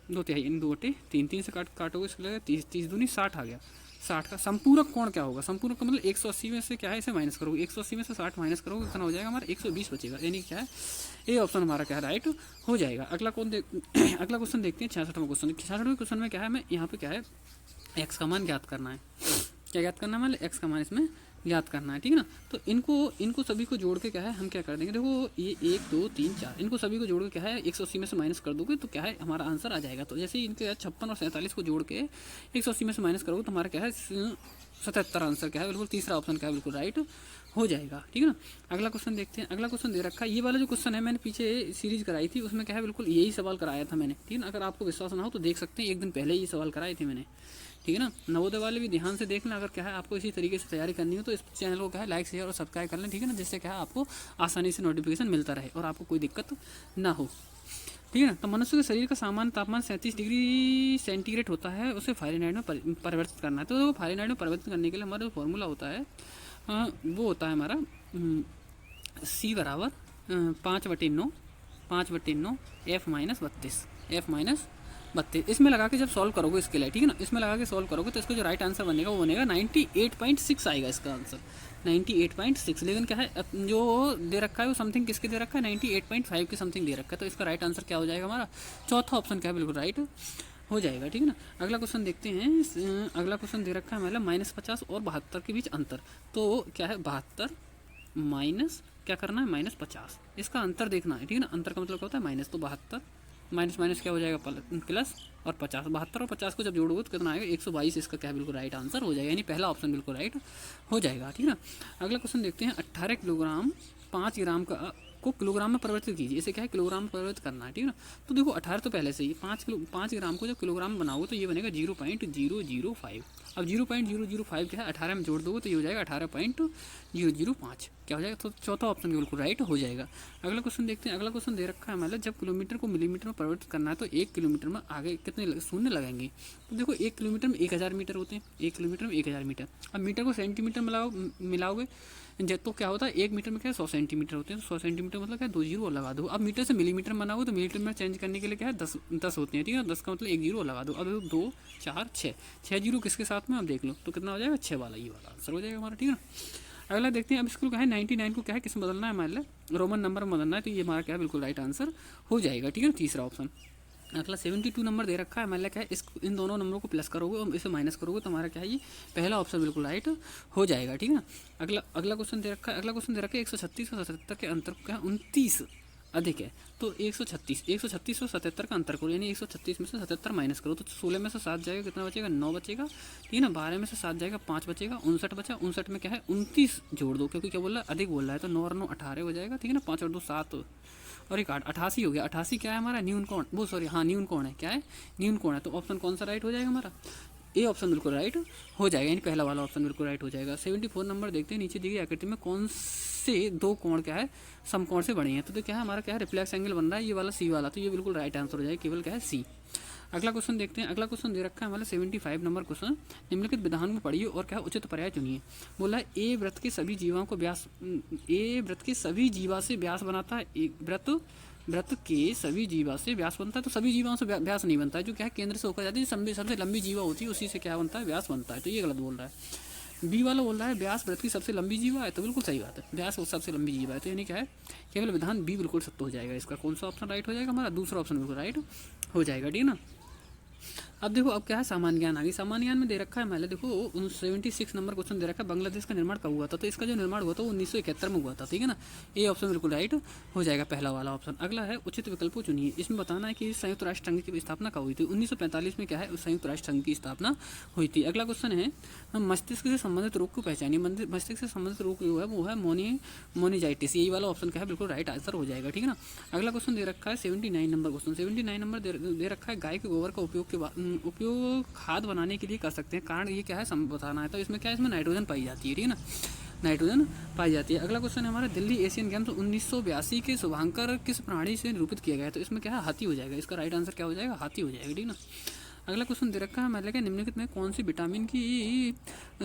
2/3 यानी 2/3, 3 से काटोगे इसके लिए 30 दूनी 60 आ गया। 60 का संपूरक कोण क्या होगा, संपूरक का मतलब 180 में से क्या है इसे माइनस करोगे, 180 में से 60 माइनस करोगे कितना हो जाएगा हमारा 120 बचेगा, यानी क्या है ये ऑप्शन हमारा क्या है राइट हो जाएगा। अगला क्वेश्चन देखते हैं 66वां क्वेश्चन। 66वें क्वेश्चन में क्या है, हमें यहाँ पे क्या है एक्स का मान ज्ञात करना है। क्या ज्ञात करना है, मतलब एक्स का मान इसमें याद करना है, ठीक है ना। तो इनको सभी को जोड़ के क्या है हम क्या कर देंगे, देखो ये 1 2 3 4 इनको सभी को जोड़ के क्या है 180 में से माइनस कर दोगे तो क्या है हमारा आंसर आ जाएगा। तो जैसे इनके 56 और 47 को जोड़ के 180 में से माइनस करोगे तो हमारा क्या है 77 आंसर क्या है बिल्कुल तीसरा ऑप्शन क्या है बिल्कुल राइट हो जाएगा, ठीक है ना। अगला क्वेश्चन देखते हैं। अगला क्वेश्चन दे रखा है, ये वाला जो क्वेश्चन है मैंने पीछे सीरीज कराई थी उसमें क्या है बिल्कुल यही सवाल कराया था मैंने, ठीक है ना। अगर आपको विश्वास ना हो तो देख सकते हैं, एक दिन पहले ही सवाल कराए थे मैंने, ठीक है ना। नवोदय वाले भी ध्यान से देख लें, अगर क्या है आपको इसी तरीके से तैयारी करनी हो तो इस चैनल को क्या है लाइक शेयर और सब्सक्राइब कर लें, ठीक है ना, जिससे क्या है आपको आसानी से नोटिफिकेशन मिलता रहे और आपको कोई दिक्कत ना हो, ठीक है ना। तो मनुष्य के शरीर का सामान्य तापमान 37 डिग्री सेंटीग्रेड होता है, उसे फ़ारेनहाइट में परिवर्तित करना है। तो फ़ारेनहाइट में परिवर्तित करने के लिए हमारा जो फॉर्मूला होता है वो होता है हमारा C बराबर 5/9 F-32 इसमें लगा के जब सॉल्व करोगे इसके लिए, ठीक है ना, इसमें लगा के सॉल्व करोगे तो इसका जो राइट आंसर बनेगा वो बनेगा 98.6 आएगा इसका आंसर 98.6। लेकिन क्या है जो दे रखा है वो समथिंग किसके दे रखा है 98.5 के समथिंग दे रखा है, तो इसका राइट आंसर क्या हो जाएगा हमारा चौथा ऑप्शन क्या है बिल्कुल राइट हो जाएगा, ठीक है ना। अगला क्वेश्चन देखते हैं। अगला क्वेश्चन दे रखा है मतलब -50 और 72 के बीच अंतर। तो क्या है 72 माइनस क्या करना है -50, इसका अंतर देखना है, ठीक है ना। अंतर का मतलब क्या होता है माइनस, तो 72 माइनस क्या हो जाएगा प्लस और 50, 72 और 50 को जब जोड़ोगे तो कितना आएगा 122, इसका क्या है बिल्कुल राइट आंसर हो जाएगा, यानी पहला ऑप्शन बिल्कुल राइट हो जाएगा, ठीक है ना। अगला क्वेश्चन देखते हैं। 18 किलोग्राम 5 ग्राम का को किलोग्राम में परिवर्तित कीजिए। इसे क्या है, किलोग्राम में परिवर्तित करना है, ठीक है ना। तो देखो 18 तो पहले से ही 5 ग्राम को जब किलोग्राम में बनाओगे तो ये बनेगा 0.005। अब 0.005 क्या है, 18 में जोड़ दोगे तो ये हो जाएगा 18.005। क्या हो जाएगा, तो चौथा ऑप्शन बिल्कुल राइट हो जाएगा। अगला क्वेश्चन देखते हैं। अगला क्वेश्चन दे रखा है हमारे, जब किलोमीटर को मिलीमीटर में परिवर्तित करना है तो 1 किलोमीटर में आगे कितने शून्य लगेंगे। तो देखो 1 किलोमीटर में 1000 मीटर होते हैं, 1 किलोमीटर में 1000 मीटर। अब मीटर को सेंटीमीटर में मिलाओगे तो क्या होता है, 1 मीटर में क्या है 100 सेंटीमीटर होते हैं। तो 100 सेंटीमीटर मतलब क्या है, 2 जीरो लगा दो। अब मीटर से मिलीमीटर बनाओगे तो मिलीमीटर में चेंज करने के लिए क्या है 10 होते हैं, ठीक है। 10 का मतलब 1 जीरो लगा दो। अब 2 4 6 जीरो किसके साथ में, अब देख लो तो कितना हो जाएगा, 6 वाला, ये वाला आंसर हो जाएगा हमारा, ठीक है। अगला देखते हैं। अब इसको क्या है 99 को क्या है किस में बदलना है, हमारे लिए रोमन नंबर में बदलना है। तो ये हमारा क्या है बिल्कुल राइट आंसर हो जाएगा, ठीक है, तीसरा ऑप्शन। अगला 72 नंबर दे रखा है, हमारे लिए क्या है इन दोनों नंबरों को प्लस करोगे और इसे माइनस करोगे तो हमारा क्या है, ये पहला ऑप्शन बिल्कुल राइट हो जाएगा, ठीक है ना। अगला क्वेश्चन दे रखा है। अगला क्वेश्चन दे रखा है 136 और 77 के अंतर क्या है 29 अधिक है। तो 136 और 77 का अंतर करो, यानी 136 में से 77 माइनस करो तो 16 में से 7 जाएगा, कितना बचेगा 9 बचेगा, ठीक है ना। 12 में से 7 जाएगा 5 बचेगा, 59 बचा। 59 में क्या है 29 जोड़ दो, क्योंकि क्या बोल रहा है अधिक बोल रहा है, तो 9 और 9 18 हो जाएगा, ठीक है ना। 5 और 2 7 और 1 8, 88 हो गया। 88 क्या है हमारा, न्यून कोण, वो सॉरी हाँ न्यून कोण है, क्या है न्यून कोण है। तो ऑप्शन कौन सा राइट हो जाएगा हमारा, ए ऑप्शन बिल्कुल राइट हो जाएगा, यानी पहला वाला ऑप्शन बिल्कुल राइट हो जाएगा। 74 नंबर देखते हैं। नीचे दी गई आकृति में कौन से दो कोण क्या है समकोण से बने हैं। तो क्या है हमारा क्या है रिफ्लेक्स एंगल बन रहा है, ये वाला सी वाला, तो ये बिल्कुल राइट आंसर हो जाएगा, केवल क्या है सी। अगला क्वेश्चन देखते हैं। अगला क्वेश्चन दे रखा है हमारा 75 नंबर क्वेश्चन। निम्नलिखित विधान में पढ़िए और क्या है उचित पर्याय चुनिए। बोला है ए वृत्त के सभी जीवाओं को व्यास, ए वृत्त के सभी जीवा से व्यास बनाता है। एक वृत्त के सभी जीवा से व्यास बनता है, तो सभी जीवाओं से व्यास नहीं बनता है, जो क्या है केंद्र से होकर जाती है, सबसे लंबी जीवा होती है उसी से क्या बनता है व्यास बनता है, तो ये गलत बोल रहा है। बी वाला बोल रहा है व्यास वृत्त की सबसे लंबी जीवा है, तो बिल्कुल सही बात है, व्यास सबसे लंबी जीवा है, तो यानी क्या है केवल विधान बी बिल्कुल सत्य हो जाएगा। इसका कौन सा ऑप्शन राइट हो जाएगा हमारा, दूसरा ऑप्शन बिल्कुल राइट हो जाएगा, ठीक है ना। अब देखो अब क्या है सामान्य ज्ञान आगे। सामान्य ज्ञान में दे रखा है पहले देखो 76 नंबर क्वेश्चन दे रखा है, बांग्लादेश का निर्माण कब हुआ था। तो इसका जो निर्माण हुआ था वो 1971 में हुआ था, ठीक है ना। ये ऑप्शन बिल्कुल राइट हो जाएगा, पहला वाला ऑप्शन। अगला है उचित विकल्पों चुनिए। इसमें बताना है कि संयुक्त राष्ट्र संघ की स्थापना कब हुई थी। 1945 में क्या है संयुक्त राष्ट्र संघ की स्थापना हुई थी। अगला क्वेश्चन है मस्तिष्क से संबंधित रोग को पहचानिए। मस्तिष्क से संबंधित रोग जो है वो है मोनिजाइटिस, यही वाला ऑप्शन क्या है बिल्कुल राइट आंसर हो जाएगा, ठीक है ना। अगला क्वेश्चन दे रखा है 79 नंबर क्वेश्चन। 79 नंबर दे रखा है गाय के गोबर का उपयोग खाद बनाने के लिए कर सकते हैं, कारण ये क्या है बताना है। तो इसमें क्या है इसमें नाइट्रोजन पाई जाती है, ठीक है ना, नाइट्रोजन पाई जाती है। अगला क्वेश्चन है हमारा दिल्ली एशियन गेम्स 1982 के शुभांकर किस प्राणी से निरूपित किया गया है। तो इसमें क्या है हाथी हो जाएगा, इसका राइट आंसर क्या हो जाएगा हाथी हो जाएगा, ठीक है ना। अगला क्वेश्चन दे रखा है हमारे लिए निम्नलिखित में कौन सी विटामिन की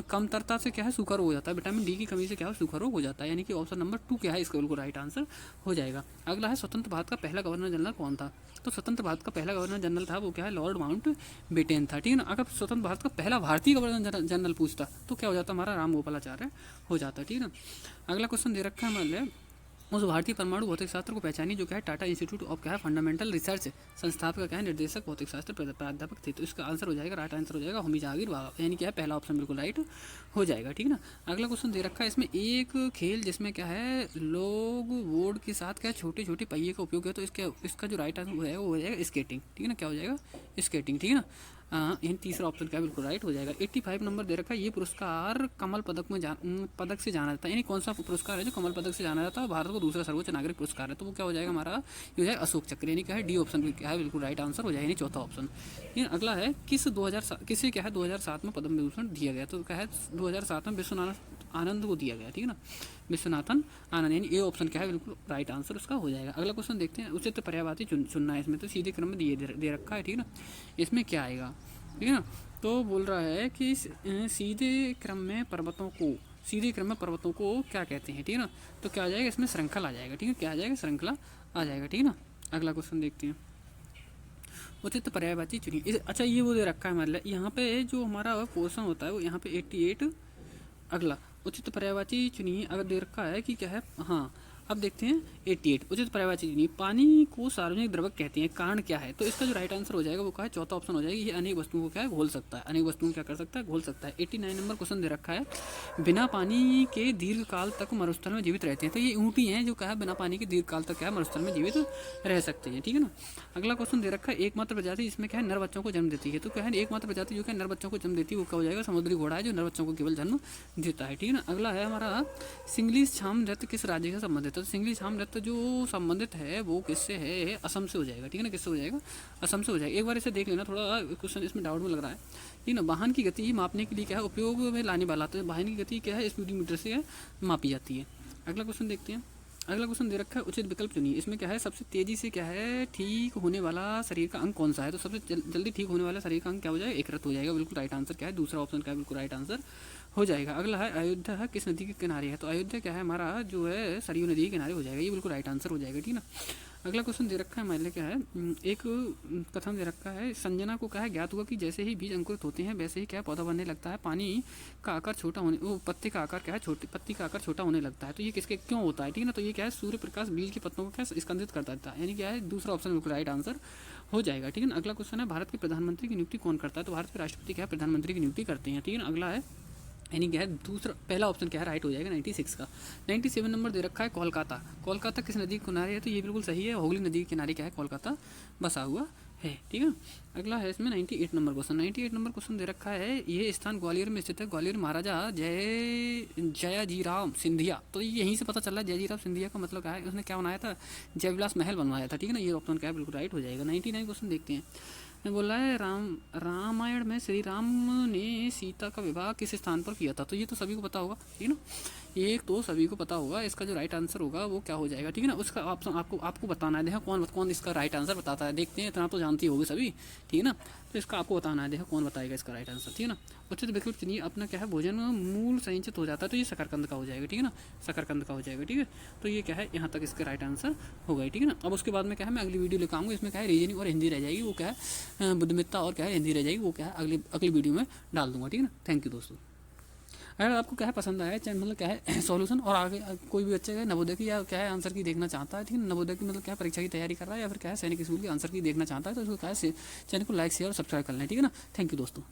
कमतरता से क्या है सूखा रोग हो जाता है। विटामिन डी की कमी से क्या है सूखा रोग हो जाता है, यानी कि ऑप्शन नंबर 2 क्या है इसका बिल्कुल राइट आंसर हो जाएगा। अगला है स्वतंत्र भारत का पहला गवर्नर जनरल कौन था। तो स्वतंत्र भारत का पहला गवर्नर जनरल था वो क्या है लॉर्ड माउंट बेटेन था, ठीक है ना। अगर स्वतंत्र भारत का पहला भारतीय गवर्नर जनरल पूछता तो क्या हो जाता हमारा राम गोपालाचार्य हो जाता, ठीक है ना। अगला क्वेश्चन दे रखा है हमारे लिए उस भारतीय परमाणु भौतिक शास्त्र को पहचानिए जो क्या है टाटा इंस्टीट्यूट ऑफ क्या है फंडामेंटल रिसर्च संस्थापक का क्या है निर्देशक भौतिक शास्त्र प्राध्यापक थे। तो इसका आंसर हो जाएगा राइट आंसर हो जाएगा होमी जहांगीर बाबा, यानी क्या है पहला ऑप्शन बिल्कुल राइट हो जाएगा, ठीक है ना। अगला क्वेश्चन दे रखा है इसमें एक खेल जिसमें क्या है लोग बोर्ड के साथ क्या छोटे छोटे पहिए का उपयोग है। तो इसका जो राइट आंसर हो जाएगा वो हो जाएगा स्केटिंग, ठीक है ना, क्या हो जाएगा स्केटिंग, ठीक है ना। यानी तीसरा ऑप्शन क्या बिल्कुल राइट हो जाएगा। 85 नंबर दे रखा है ये पुरस्कार कमल पदक में पदक से जाना जाता है, यानी कौन सा पुरस्कार है जो कमल पदक से जाना जाता है, भारत को दूसरा सर्वोच्च नागरिक पुरस्कार है। तो वो क्या हो जाएगा हमारा ये हो जाएगा अशोक चक्र, यानी क्या है डी ऑप्शन क्या है बिल्कुल राइट आंसर हो जाएगा, यानी चौथा ऑप्शन। अगला है किसे क्या है 2007 में पद्म विभूषण दिया गया। तो क्या है 2007 में विश्वनाथ आनंद को दिया गया, ठीक है ना, विश्वनाथन आनंद, यानी ए ऑप्शन क्या है बिल्कुल राइट आंसर उसका हो जाएगा। अगला क्वेश्चन देखते हैं उचित पर्यायवाची चुनना है। इसमें तो सीधे क्रम में दे रखा है, ठीक है ना। इसमें क्या आएगा, ठीक है ना। तो बोल रहा है कि सीधे क्रम में पर्वतों को क्या कहते हैं, ठीक है ना। तो क्या आ जाएगा इसमें श्रृंखला आ जाएगा, ठीक है, क्या आ जाएगा श्रृंखला आ जाएगा, ठीक है ना। अगला क्वेश्चन देखते हैं उचित पर्यायवाची चुनिए। अच्छा ये वो दे रखा है हमारे लिए यहाँ पे जो हमारा पोर्शन होता है वो यहाँ पे 88। अगला उचित पर्यायवाची चुनिए अगर दे रखा है कि क्या है, हाँ अब देखते हैं 88 उचित पर्यायवाची चुनिए। पानी को सार्वजनिक द्रवक कहते हैं, कारण क्या है। तो इसका जो राइट आंसर हो जाएगा वो क्या है चौथा ऑप्शन हो जाएगा, ये अनेक वस्तुओं को क्या है घोल सकता है, अनेक वस्तुओं क्या कर सकता है घोल सकता है। 89 नंबर क्वेश्चन दे रखा है बिना पानी के दीर्घ काल तक मरुस्थल में जीवित रहते हैं। तो ये ऊँटी हैं जो क्या है बिना पानी के दीर्घ काल तक क्या है मरुस्थल में जीवित रह सकते हैं, ठीक है ना। अगला क्वेश्चन दे रखा है एकमात्र प्रजाति इसमें क्या है नर बच्चों को जन्म देती है। तो क्या है एकमात्र प्रजाति जो क्या नर बच्चों को जन्म देती है वो क्या हो जाएगा समुद्री घोड़ा है जो नर बच्चों को केवल जन्म देता है, ठीक है ना। अगला है हमारा सिंगलिश छाम नृत्य किस राज्य से संबंधित है। नृत्य, तो सिंगली छाम नृत्य जो संबंधित है वो किससे है, असम से हो जाएगा, ठीक है ना, किससे हो जाएगा, असम से हो जाएगा। एक बार इसे देख लेना, थोड़ा क्वेश्चन इसमें डाउट में लग रहा है, ठीक है ना। वाहन की गति मापने के लिए क्या है उपयोग में लाने वाला, तो वाहन की गति क्या है स्पीडोमीटर से मापी जाती है। अगला क्वेश्चन देखते हैं। अगला क्वेश्चन दे रखा है उचित विकल्प चुनिए। इसमें क्या है सबसे तेजी से क्या है ठीक होने वाला शरीर का अंग कौन सा है, तो सबसे जल्दी ठीक होने वाला शरीर का अंग क्या हो जाएगा, यकृत हो जाएगा। बिल्कुल राइट आंसर क्या है, दूसरा ऑप्शन क्या है, बिल्कुल राइट आंसर हो जाएगा। अगला है अयोध्या किस नदी के किनारे है, तो अयोध्या क्या है हमारा जो है सरयू नदी के किनारे हो जाएगा, ये बिल्कुल राइट आंसर हो जाएगा, ठीक ना। अगला क्वेश्चन दे रखा है हमारे लिए क्या है, एक कथन दे रखा है, संजना को क्या है ज्ञात हुआ कि जैसे ही बीज अंकुरित होते हैं वैसे ही क्या है पौधा बनने लगता है, पानी का आकार छोटा होने, वो पत्ते का आकार क्या है छोटे, पत्ती का आकार छोटा होने लगता है, तो ये किसके क्यों होता है, ठीक है ना। तो ये क्या है सूर्य प्रकाश बीज के पत्तों को क्या स्कंदित कर देता है, यानी क्या है दूसरा ऑप्शन बिल्कुल राइट आंसर हो जाएगा, ठीक है ना। अगला क्वेश्चन है भारत के प्रधानमंत्री की नियुक्ति कौन करता है, तो भारत के राष्ट्रपति क्या है प्रधानमंत्री की नियुक्ति करते हैं, ठीक है ना। अगला है यानी क्या है दूसरा, पहला ऑप्शन क्या है राइट हो जाएगा 96 का। 97 नंबर दे रखा है कोलकाता, कोलकाता किस नदी के किनारे है, तो ये बिल्कुल सही है, हुगली नदी के किनारे क्या है कोलकाता बसा हुआ है, ठीक है। अगला है इसमें 98 नंबर क्वेश्चन। 98 नंबर क्वेश्चन दे रखा है, ये स्थान ग्वालियर में स्थित है, ग्वालियर महाराजा जयाजीराव सिंधिया, तो ये यहीं से पता चल रहा है जयाजीराव सिंधिया का मतलब क्या है, उसने क्या बनाया था, जयविलास महल बनवाया था, ठीक है ना। ये ऑप्शन क्या है बिल्कुल राइट हो जाएगा। 99 क्वेश्चन देखते हैं। ने बोला है रामायण में श्री राम ने सीता का विवाह किस स्थान पर किया था, तो ये तो सभी को पता होगा, ठीक है ना, ये तो सभी को पता होगा। इसका जो राइट आंसर होगा वो क्या हो जाएगा, ठीक है ना। उसका ऑप्शन आपको बताना है, देखो कौन इसका राइट आंसर बताता है, देखते हैं, इतना तो जानती होगी सभी, ठीक है ना। तो इसका आपको बताना है, देखो कौन बताएगा इसका राइट आंसर, ठीक है ना। उचित विकल्प चुनिए, अपना क्या है भोजन मूल संचित हो जाता है, तो ये शकरकंद का हो जाएगा, ठीक है ना, शकरकंद का हो जाएगा, ठीक है। तो ये क्या है यहाँ तक इसका राइट आंसर हो गया, ठीक है ना। अब उसके बाद में क्या है मैं अगली वीडियो लेकर आऊँगा, इसमें क्या है रीजनिंग और हिंदी रह जाएगी, वो क्या है बुद्धिमत्ता और क्या है हिंदी रह जाएगी, वो क्या है अगली वीडियो में डाल दूंगा, ठीक है ना। थैंक यू दोस्तों। अगर आपको क्या है पसंद आया चैनल मतलब क्या है सॉल्यूशन, और आगे कोई भी बच्चे का नवोदय की या क्या है आंसर की देखना चाहता है, ठीक है, नवोदय की मतलब क्या है परीक्षा की तैयारी कर रहा है या फिर क्या है सैनिक स्कूल की आंसर की देखना चाहता है, तो उसको क्या है चैनल को लाइक शेयर और सब्सक्राइब कर लें, ठीक है ना। थैंक यू दोस्तों।